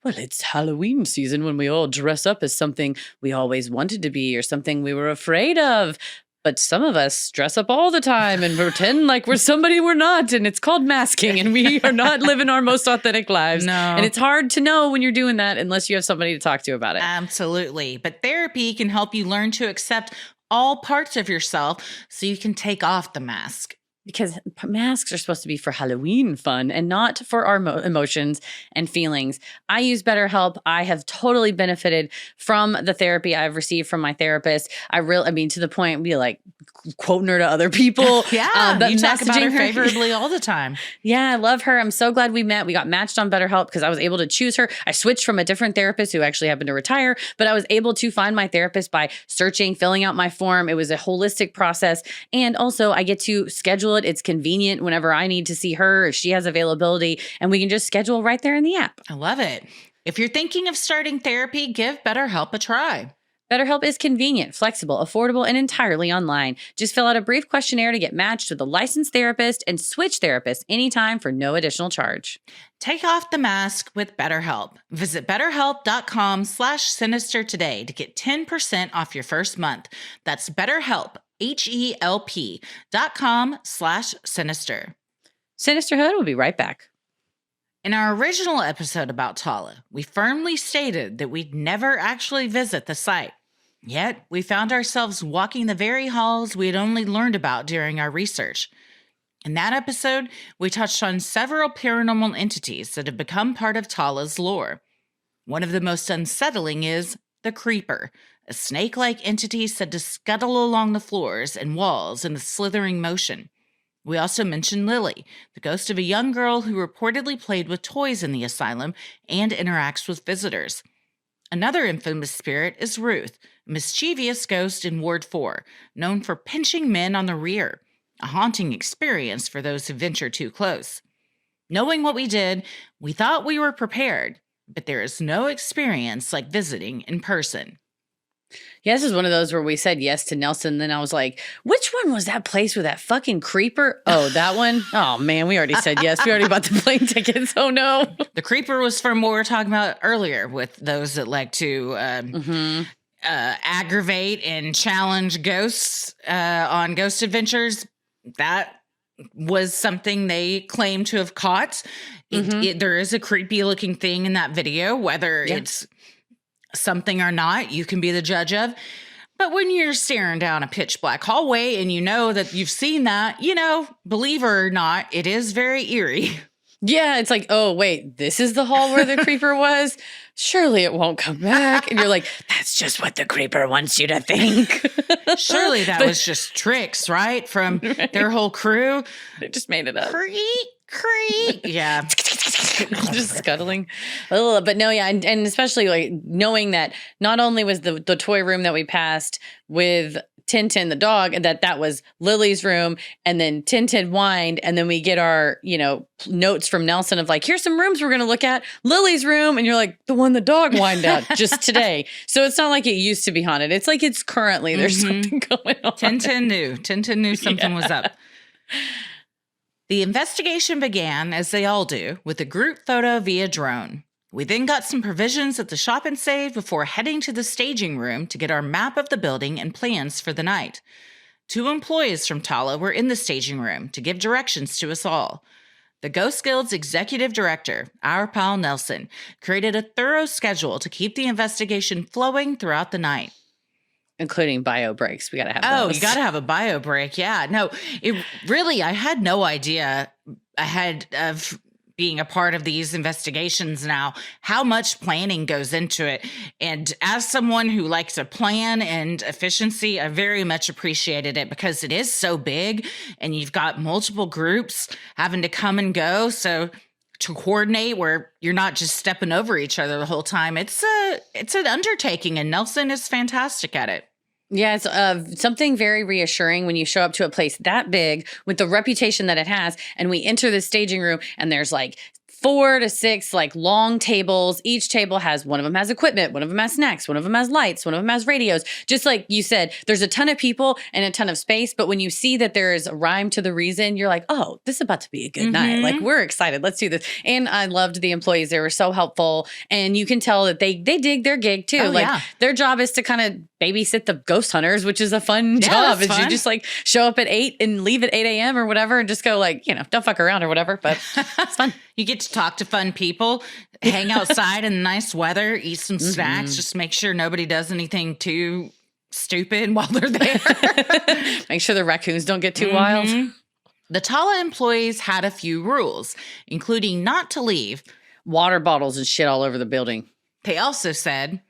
Well, it's Halloween season when we all dress up as something we always wanted to be or something we were afraid of. But some of us dress up all the time and pretend like we're somebody we're not. And it's called masking and we are not living our most authentic lives. No. And it's hard to know when you're doing that unless you have somebody to talk to about it. Absolutely. But therapy can help you learn to accept all parts of yourself so you can take off the mask. Because masks are supposed to be for Halloween fun and not for our emotions and feelings. I use BetterHelp. I have totally benefited from the therapy I've received from my therapist. To the point we like quoting her to other people. You talk about her favorably all the time. Yeah, I love her. I'm so glad we met. We got matched on BetterHelp because I was able to choose her. I switched from a different therapist who actually happened to retire, but I was able to find my therapist by searching, filling out my form. It was a holistic process. And also I get to schedule it. It's convenient whenever I need to see her, if she has availability, and we can just schedule right there in the app. I love it. If you're thinking of starting therapy, give BetterHelp a try. BetterHelp is convenient, flexible, affordable, and entirely online. Just fill out a brief questionnaire to get matched with a licensed therapist and switch therapists anytime for no additional charge. Take off the mask with BetterHelp. Visit BetterHelp.com/sinister today to get 10% off your first month. That's BetterHelp, HELP.com/sinister. Sinisterhood will be right back. In our original episode about Tala, we firmly stated that we'd never actually visit the site. Yet, we found ourselves walking the very halls we had only learned about during our research. In that episode, we touched on several paranormal entities that have become part of Tala's lore. One of the most unsettling is the Creeper, a snake-like entity said to scuttle along the floors and walls in a slithering motion. We also mentioned Lily, the ghost of a young girl who reportedly played with toys in the asylum and interacts with visitors. Another infamous spirit is Ruth, a mischievous ghost in Ward 4, known for pinching men on the rear, a haunting experience for those who venture too close. Knowing what we did, we thought we were prepared, but there is no experience like visiting in person. Yeah, this is one of those where we said yes to Nelson. Then I was like, which one was that place with that fucking creeper? Oh, that one? Oh, man, we already said yes. We already bought the plane tickets. Oh, no. The creeper was from what we were talking about earlier with those that like to aggravate and challenge ghosts on ghost adventures. That was something they claim to have caught. There is a creepy looking thing in that video, whether it's something or not, you can be the judge of. But when you're staring down a pitch black hallway and you know that you've seen that, believe it or not, it is very eerie. Yeah, it's like, oh, wait, this is the hall where the creeper was? Surely it won't come back. And you're like, that's just what the creeper wants you to think. Surely that was just tricks, right? From their whole crew. They just made it up. Creak. Yeah. Just scuttling. But no, yeah. And especially like knowing that not only was the toy room that we passed with Tintin the dog, and that was Lily's room, and then Tintin whined, and then we get our, notes from Nelson of like, here's some rooms we're going to look at. Lily's room, and you're like, the one the dog whined out just today. So it's not like it used to be haunted. It's like it's currently, there's something going on. Tintin knew something was up. The investigation began, as they all do, with a group photo via drone. We then got some provisions at the shop and save before heading to the staging room to get our map of the building and plans for the night. 2 employees from Tala were in the staging room to give directions to us all. The Ghost Guild's executive director, our pal Nelson, created a thorough schedule to keep the investigation flowing throughout the night. Including bio breaks. We got to have those. Oh, you got to have a bio break. Yeah. No, I had no idea ahead of being a part of these investigations now, how much planning goes into it. And as someone who likes a plan and efficiency, I very much appreciated it because it is so big and you've got multiple groups having to come and go. So to coordinate where you're not just stepping over each other the whole time, it's an undertaking, and Nelson is fantastic at it. Yeah, it's something very reassuring when you show up to a place that big with the reputation that it has, and we enter the staging room, and there's like 4 to 6 like long tables. Each table has, one of them has equipment, one of them has snacks, one of them has lights, one of them has radios. Just like you said, there's a ton of people and a ton of space. But when you see that there is a rhyme to the reason, you're like, oh, this is about to be a good night. Like, we're excited. Let's do this. And I loved the employees. They were so helpful. And you can tell that they dig their gig too. Oh, like their job is to kind of babysit the ghost hunters, which is a fun job. Is you just like show up at 8 and leave at 8 a.m. or whatever and just go like, don't fuck around or whatever. But it's fun. You get to talk to fun people, hang outside in nice weather, eat some snacks, just make sure nobody does anything too stupid while they're there. Make sure the raccoons don't get too wild. The Tala employees had a few rules, including not to leave water bottles and shit all over the building. They also said,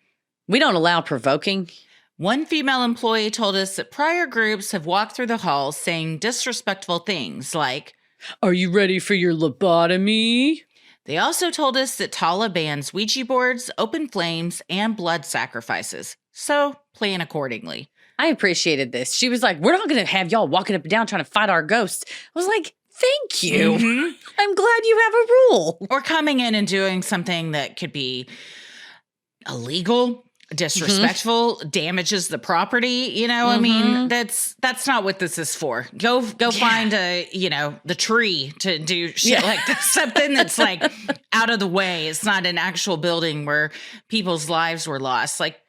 we don't allow provoking. One female employee told us that prior groups have walked through the halls saying disrespectful things like, are you ready for your lobotomy? They also told us that Tala bans Ouija boards, open flames, and blood sacrifices. So plan accordingly. I appreciated this. She was like, we're not going to have y'all walking up and down trying to fight our ghosts. I was like, thank you. I'm glad you have a rule. Or coming in and doing something that could be illegal, disrespectful, damages the property. I mean, that's not what this is for. Go find the tree to do shit like this. Something that's like out of the way. It's not an actual building where people's lives were lost. Like,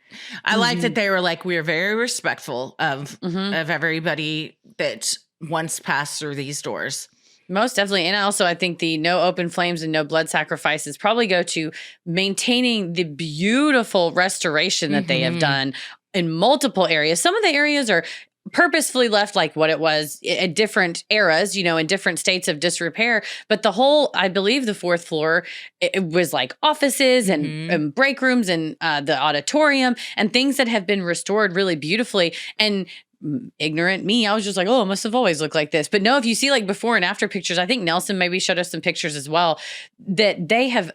I like that they were like, we're very respectful of everybody that once passed through these doors. Most definitely. And also, I think the no open flames and no blood sacrifices probably go to maintaining the beautiful restoration that they have done in multiple areas. Some of the areas are purposefully left like what it was at different eras, in different states of disrepair. But the whole, I believe the 4th floor, it was like offices and break rooms and the auditorium and things that have been restored really beautifully. And ignorant me, I was just like, oh, it must have always looked like this. But no, if you see like before and after pictures, I think Nelson maybe showed us some pictures as well, that they have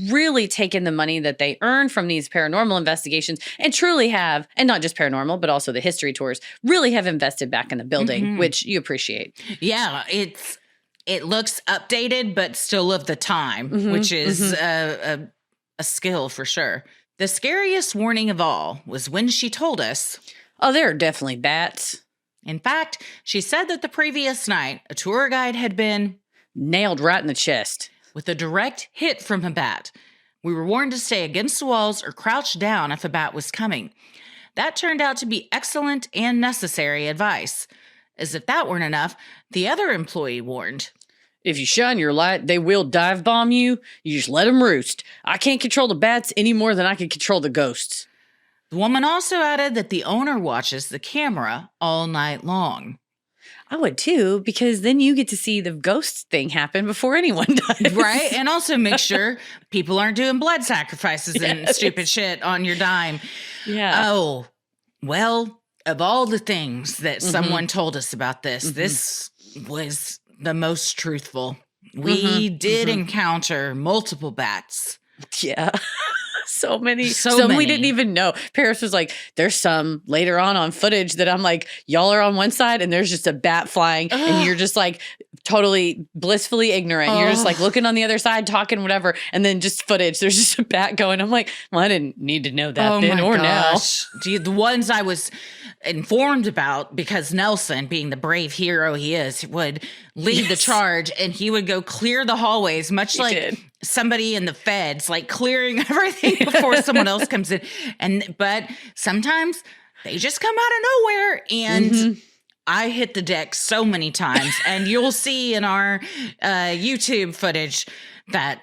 really taken the money that they earn from these paranormal investigations and truly have, and not just paranormal, but also the history tours, really have invested back in the building, which you appreciate. Yeah, it looks updated, but still of the time, which is a skill for sure. The scariest warning of all was when she told us, oh, there are definitely bats. In fact, she said that the previous night, a tour guide had been nailed right in the chest with a direct hit from a bat. We were warned to stay against the walls or crouch down if a bat was coming. That turned out to be excellent and necessary advice. As if that weren't enough, the other employee warned, if you shine your light, they will dive bomb you. You just let them roost. I can't control the bats any more than I can control the ghosts. The woman also added that the owner watches the camera all night long. I would too, because then you get to see the ghost thing happen before anyone does. Right? And also make sure people aren't doing blood sacrifices and stupid shit on your dime. Yeah. Oh, well, of all the things that someone told us about this, this was the most truthful. We did encounter multiple bats. Yeah. so many. So We many. didn't even know. Paris was like, there's some later on footage that I'm like, y'all are on one side and there's just a bat flying and you're just like totally blissfully ignorant. You're just like looking on the other side, talking whatever. And then just footage. There's just a bat going. I'm like, well, I didn't need to know that then or now. The ones I was informed about, because Nelson, being the brave hero he is, would lead the charge and he would go clear the hallways, much like somebody in the feds, like clearing everything before someone else comes in. But sometimes they just come out of nowhere, and I hit the deck so many times. And you'll see in our YouTube footage that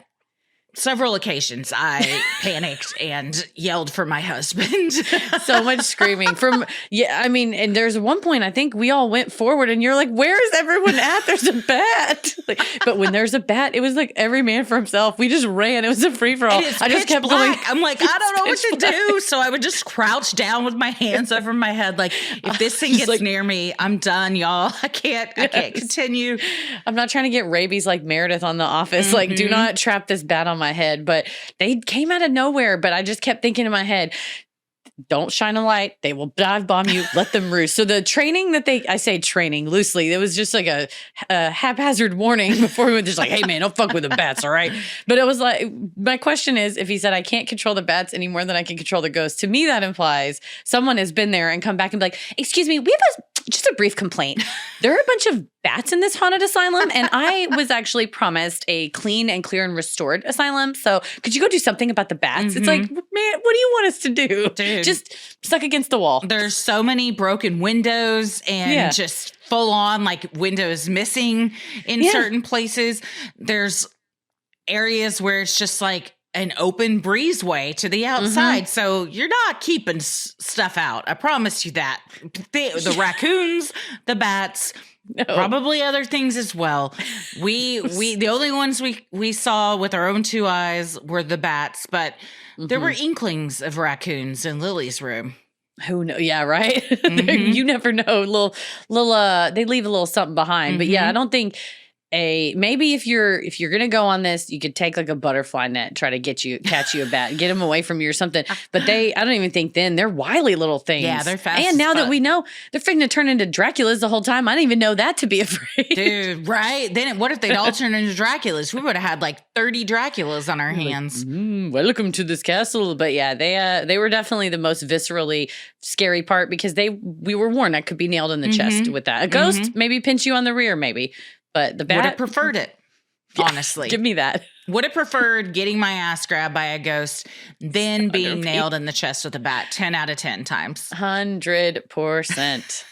several occasions I panicked and yelled for my husband. So much screaming and there's one point I think we all went forward and you're like, where is everyone at? There's a bat. But when there's a bat, it was like every man for himself. We just ran. It was a free for all. I just kept going. I'm like, I don't know what to do. So I would just crouch down with my hands over my head. Like, if this thing gets near me, I'm done, y'all. I can't continue. I'm not trying to get rabies like Meredith on The Office. Like, do not trap this bat on my head. But they came out of nowhere. But I just kept thinking in my head, don't shine a light. They will dive bomb you. Let them roost. So the training that I say training loosely, it was just like a haphazard warning before we were just like, hey man, don't fuck with the bats. All right. But it was like, my question is, if he said, I can't control the bats any more than I can control the ghosts, to me, that implies someone has been there and come back and be like, excuse me, we have just a brief complaint. There are a bunch of bats in this haunted asylum, and I was actually promised a clean and clear and restored asylum. So could you go do something about the bats? It's like, man, what do you want us to do? Dude. Just stuck against the wall. There's so many broken windows and just full on like windows missing in certain places. There's areas where it's just like an open breezeway to the outside. So you're not keeping stuff out. I promise you that. The raccoons, the bats, probably other things as well. The only ones we saw with our own two eyes were the bats, but there were inklings of raccoons in Lily's room. Who knows? Yeah, right. You never know. Little, they leave a little something behind. But yeah, I don't think maybe if you're gonna go on this, you could take like a butterfly net, try to catch you a bat, get them away from you or something. But I don't even think they're wily little things. Yeah, they're fast. And now that we know they're freaking to turn into Draculas the whole time, I didn't even know that to be afraid. Dude, right? Then what if they'd all turn into Draculas? We would have had like 30 Draculas on our hands. Like, welcome to this castle. But yeah, they were definitely the most viscerally scary part, because we were warned that could be nailed in the chest with that. A ghost maybe pinch you on the rear, maybe. But the bat would have preferred it, honestly. Give me that. Would have preferred getting my ass grabbed by a ghost than being nailed in the chest with a bat 10 out of 10 times. 100%.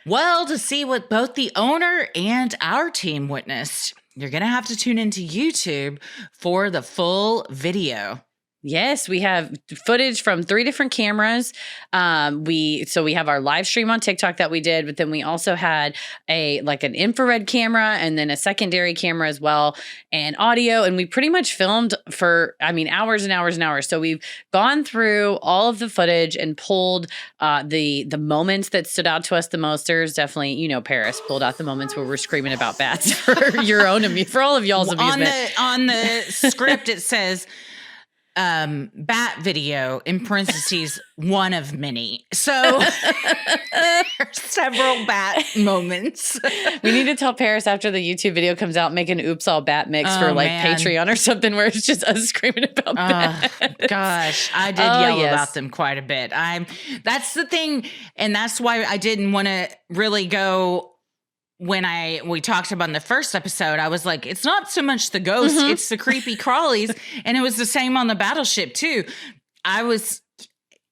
Well, to see what both the owner and our team witnessed, you're going to have to tune into YouTube for the full video. Yes, we have footage from 3 different cameras. We have our live stream on TikTok that we did, but then we also had an infrared camera and then a secondary camera as well, and audio. And we pretty much filmed for, hours and hours and hours. So we've gone through all of the footage and pulled the moments that stood out to us the most. There's definitely, Paris pulled out the moments where we're screaming about bats for your own for all of y'all's amusement. On the script, it says, bat video in parentheses, one of many. So there's several bat moments. We need to tell Paris after the YouTube video comes out, make an oops all bat mix for Patreon or something where it's just us screaming about bats. Gosh, I did yell about them quite a bit. That's the thing, and that's why I didn't want to really go. When we talked about in the first episode, I was like, it's not so much the ghosts, it's the creepy crawlies. And it was the same on the battleship too. I was,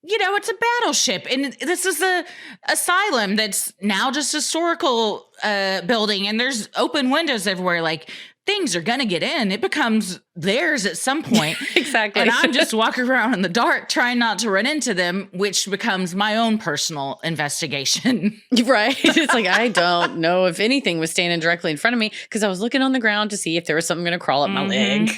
it's a battleship. And this is a asylum that's now just historical building. And there's open windows everywhere. Like, things are going to get in. It becomes theirs at some point. Exactly. And I'm just walking around in the dark trying not to run into them, which becomes my own personal investigation. Right. It's like, I don't know if anything was standing directly in front of me because I was looking on the ground to see if there was something going to crawl up my leg.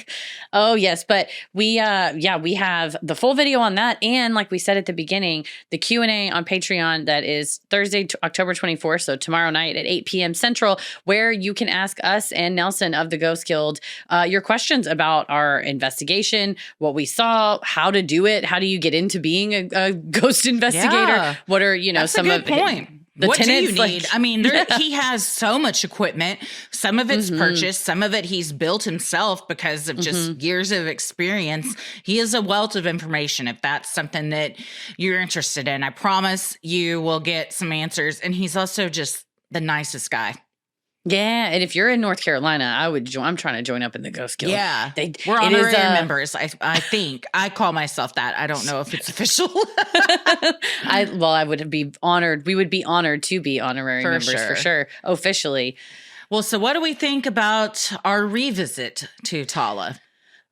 Oh, yes. But we have the full video on that. And like we said at the beginning, the Q&A on Patreon that is Thursday, October 24th. So tomorrow night at 8 p.m. Central, where you can ask us and Nelson of the Ghost Guild your questions about our investigation, what we saw, how to do it, how do you get into being a ghost investigator, what are, That's some a good point. What tenants, do you need? I mean, he has so much equipment. Some of it's purchased. Some of it he's built himself because of just years of experience. He is a wealth of information if that's something that you're interested in. I promise you will get some answers. And he's also just the nicest guy. Yeah, and if you're in North Carolina, I would join. I'm trying to join up in the Ghost Guild. Yeah, we're honorary members. I think I call myself that. I don't know if it's official. I would be honored. We would be honored to be honorary members for sure, officially. Well, so what do we think about our revisit to Tala?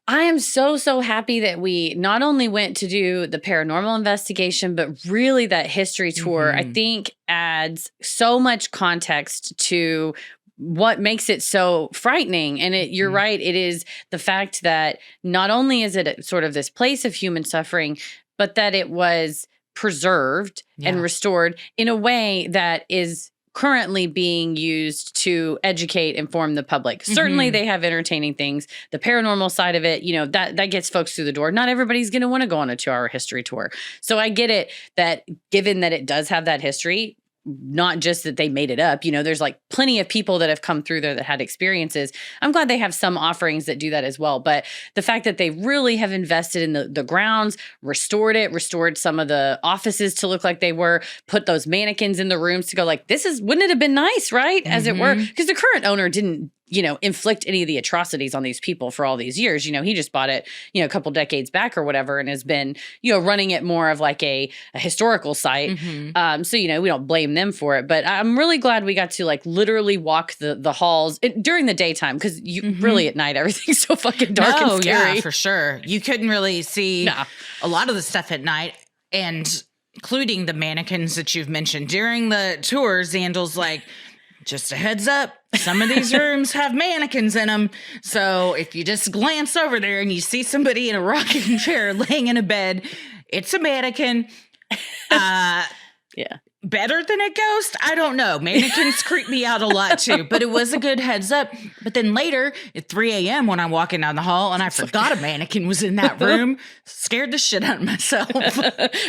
I am so happy that we not only went to do the paranormal investigation, but really that history tour, I think adds so much context to what makes it so frightening. And you're right. It is the fact that not only is it sort of this place of human suffering, but that it was preserved and restored in a way that is currently being used to educate, inform the public. Certainly they have entertaining things. The paranormal side of it, that gets folks through the door. Not everybody's going to want to go on a 2-hour history tour. So I get it that given that it does have that history, not just that they made it up, there's like plenty of people that have come through there that had experiences. I'm glad they have some offerings that do that as well. But the fact that they really have invested in the grounds, restored some of the offices to look like they were, put those mannequins in the rooms to go like, wouldn't it have been nice, right? As it were, because the current owner didn't inflict any of the atrocities on these people for all these years. He just bought it, a couple decades back or whatever, and has been, running it more of like a historical site. So, we don't blame them for it. But I'm really glad we got to like literally walk the halls during the daytime, because you really at night, everything's so fucking dark and scary. Yeah, for sure. You couldn't really see a lot of the stuff at night, and including the mannequins that you've mentioned. During the tour, Zandel's like, just a heads up, some of these rooms have mannequins in them. So if you just glance over there and you see somebody in a rocking chair laying in a bed, it's a mannequin. Better than a ghost? I don't know. Mannequins creep me out a lot too, but it was a good heads up. But then later at 3 a.m. when I'm walking down the hall and I forgot a mannequin was in that room, scared the shit out of myself.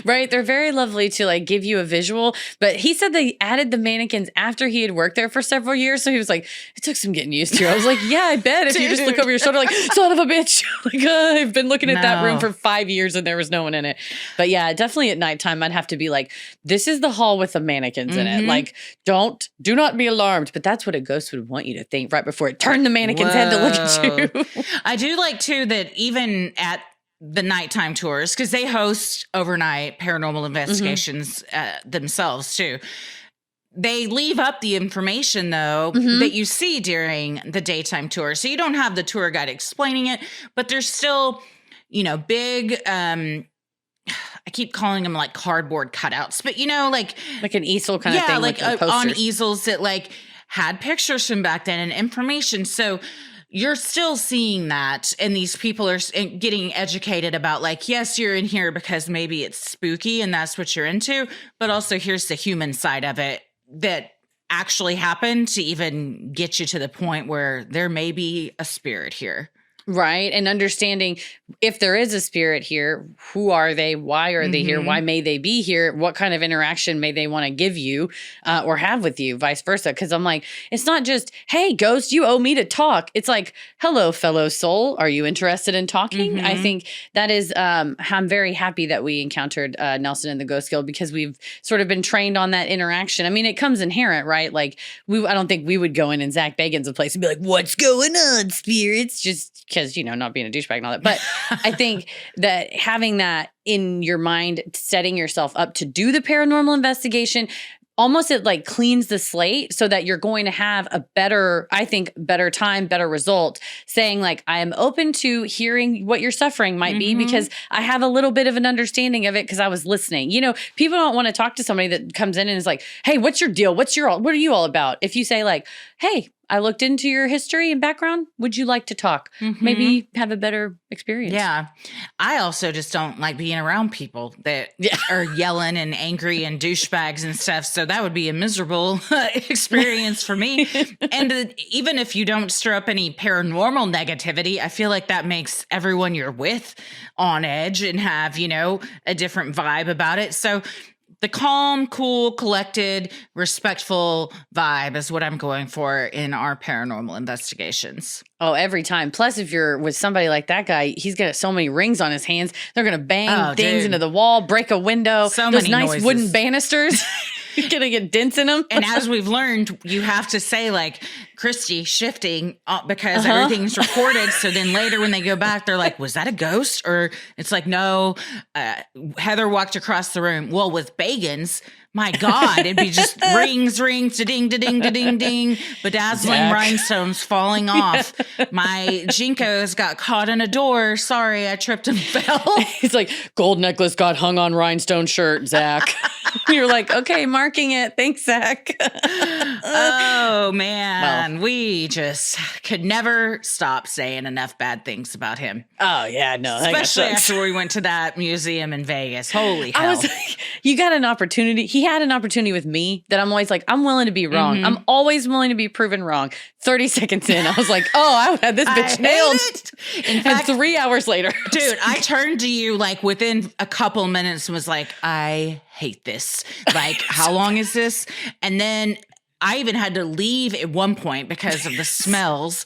Right? They're very lovely to like give you a visual, but he said they added the mannequins after he had worked there for several years. So he was like, it took some getting used to. I was like, yeah, I bet if you just look over your shoulder like, son of a bitch. Like, I've been looking at that room for 5 years and there was no one in it. But yeah, definitely at nighttime, I'd have to be like, this is the hall with the mannequins in it. Like, do not be alarmed. But that's what a ghost would want you to think right before it turned the mannequin's head to look at you. I do like too that even at the nighttime tours, because they host overnight paranormal investigations themselves too. They leave up the information though that you see during the daytime tour. So you don't have the tour guide explaining it, but there's still, big, I keep calling them like cardboard cutouts, but like an easel kind of thing, like on easels that like had pictures from back then and information. So you're still seeing that, and these people are getting educated about like, yes, you're in here because maybe it's spooky and that's what you're into, but also here's the human side of it that actually happened to even get you to the point where there may be a spirit here. Right. And understanding if there is a spirit here, who are they? Why are they here? Why may they be here? What kind of interaction may they want to give you or have with you, vice versa? Because I'm like, it's not just, hey, ghost, you owe me to talk. It's like, hello, fellow soul. Are you interested in talking? I think that is, I'm very happy that we encountered Nelson and the Ghost Guild, because we've sort of been trained on that interaction. I mean, it comes inherent, right? Like, I don't think we would go in Zach Bagans' place and be like, what's going on, spirits? Just because, not being a douchebag and all that. But I think that having that in your mind, setting yourself up to do the paranormal investigation, almost it like cleans the slate so that you're going to have a better time, better result, saying like, I am open to hearing what your suffering might be because I have a little bit of an understanding of it because I was listening. People don't want to talk to somebody that comes in and is like, hey, what's your deal? What are you all about? If you say like, hey, I looked into your history and background. Would you like to talk? Maybe have a better experience. Yeah. I also just don't like being around people that are yelling and angry and douchebags and stuff. So that would be a miserable experience for me. And even if you don't stir up any paranormal negativity, I feel like that makes everyone you're with on edge and have, a different vibe about it. So the calm, cool, collected, respectful vibe is what I'm going for in our paranormal investigations. Oh, every time. Plus, if you're with somebody like that guy, he's got so many rings on his hands. They're going to bang things into the wall, break a window. So those many nice noises. wooden banisters. You're going to get dents in them. And as we've learned, you have to say like, Christy shifting because everything's recorded. So then later when they go back, they're like, was that a ghost? Or it's like, no, Heather walked across the room. Well, with Bagans, my God, it'd be just rings, da-ding, da-ding, da-ding, ding, bedazzling rhinestones falling off. My Jinkos got caught in a door. Sorry, I tripped and fell. He's like, gold necklace got hung on rhinestone shirt, Zach. You're like, okay, marking it. Thanks, Zach. Oh, man. We just could never stop saying enough bad things about him. Oh, yeah, no. Especially after we went to that museum in Vegas. Holy hell. I was like, you got an opportunity. He had an opportunity with me that I'm always like, I'm willing to be wrong. I'm always willing to be proven wrong. 30 seconds in, I was like, oh, I had this bitch nailed. In fact, 3 hours later. Dude, I turned to you like within a couple minutes and was like, I hate this. Like, how long is this? And then I even had to leave at one point because of the smells.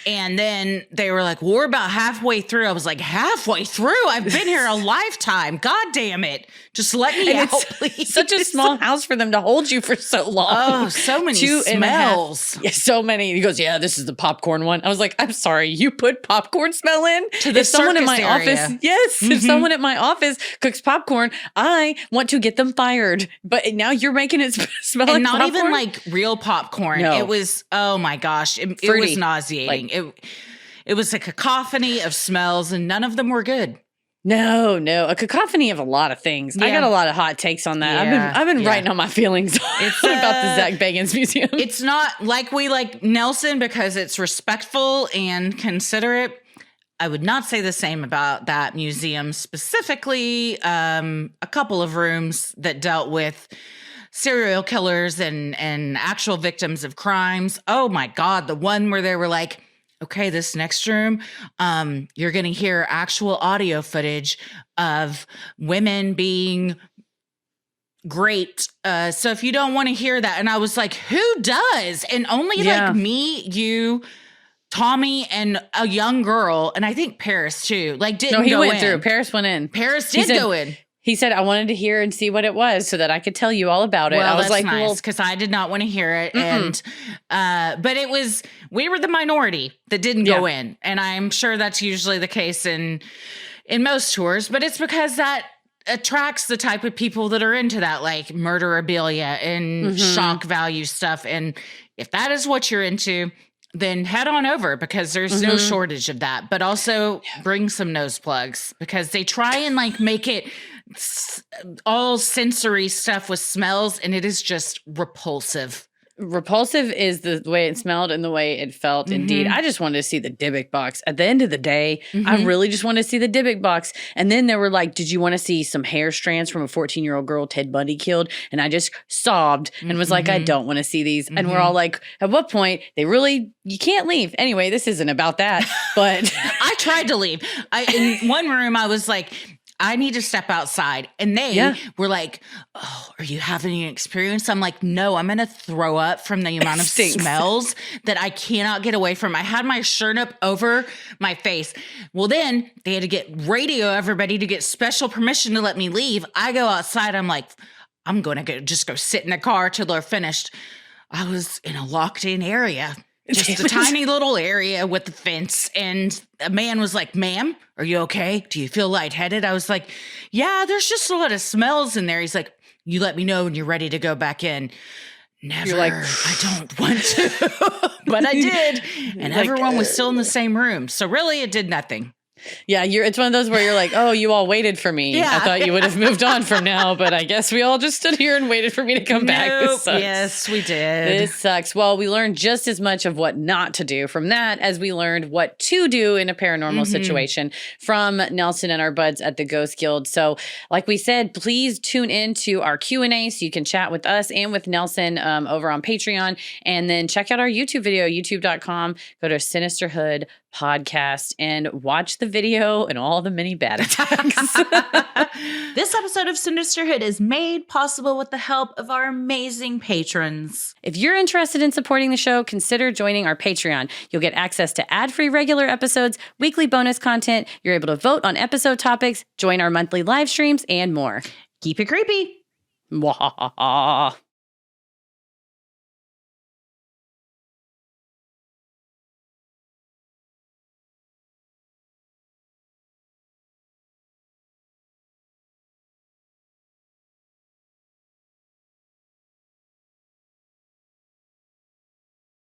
And then they were like, we're about halfway through. I was like, halfway through? I've been here a lifetime. God damn it. Just let me out, please. Such a small house for them to hold you for so long. Oh, so many smells. Yeah, so many. He goes, yeah, this is the popcorn one. I was like, I'm sorry, you put popcorn smell in? To the if someone in my area. office, if someone at my office cooks popcorn, I want to get them fired. But now you're making it smell and like not popcorn? even like real popcorn. No. It was, oh my gosh, it was nauseating. It was a cacophony of smells and none of them were good. No, a cacophony of a lot of things. Yeah. I got a lot of hot takes on that. I've been writing on my feelings about the Zach Bagans Museum. It's not like we like Nelson because it's respectful and considerate. I would not say the same about that museum specifically. A couple of rooms that dealt with serial killers and actual victims of crimes. Oh my God, the one where they were like, okay, this next room, you're going to hear actual audio footage of women being great. So if you don't want to hear that, and I was like, who does? And only like me, you, Tommy, and a young girl, and I think Paris too, like didn't go in. No, he went through. Paris went in. Paris did go in. He said, I wanted to hear and see what it was so that I could tell you all about it. Well, I was that's like, nice because I did not want to hear it. And, but we were the minority that didn't go in. And I'm sure that's usually the case in most tours, but it's because that attracts the type of people that are into that, like murderabilia and shock value stuff. And if that is what you're into, then head on over because there's no shortage of that. But also bring some nose plugs because they try and like make it all sensory stuff with smells, and it is just repulsive. Repulsive is the way it smelled and the way it felt. Indeed, I just wanted to see the Dybbuk box. At the end of the day, I really just wanted to see the Dybbuk box. And then they were like, did you want to see some hair strands from a 14-year-old girl Ted Bundy killed? And I just sobbed and was like, I don't want to see these. And we're all like, at what point you can't leave. Anyway, this isn't about that. But I tried to leave. In one room, I was like, I need to step outside. And they were like, oh, are you having an experience? I'm like, no, I'm going to throw up from the amount of smells that I cannot get away from. I had my shirt up over my face. Well, then they had to radio everybody to get special permission to let me leave. I go outside. I'm like, I'm going to just go sit in the car till they're finished. I was in a locked in area. Just a tiny little area with the fence. And a man was like, ma'am, are you okay? Do you feel lightheaded? I was like, yeah, there's just a lot of smells in there. He's like, you let me know when you're ready to go back in. Never. You're like, I don't want to. But I did. And everyone was still in the same room. So really, it did nothing. Yeah, it's one of those where you're like, oh, you all waited for me. Yeah. I thought you would have moved on from now, but I guess we all just stood here and waited for me to come back. This sucks. Yes, we did. This sucks. Well, we learned just as much of what not to do from that as we learned what to do in a paranormal situation from Nelson and our buds at the Ghost Guild. So like we said, please tune in to our Q&A so you can chat with us and with Nelson over on Patreon. And then check out our YouTube video, youtube.com. Go to Sinisterhood podcast and watch the video and all the many bad attacks. This episode of Sinisterhood is made possible with the help of our amazing patrons. If you're interested in supporting the show, consider joining our Patreon. You'll get access to ad-free regular episodes, weekly bonus content. You're able to vote on episode topics, join our monthly live streams, and more. Keep it creepy. Mwah.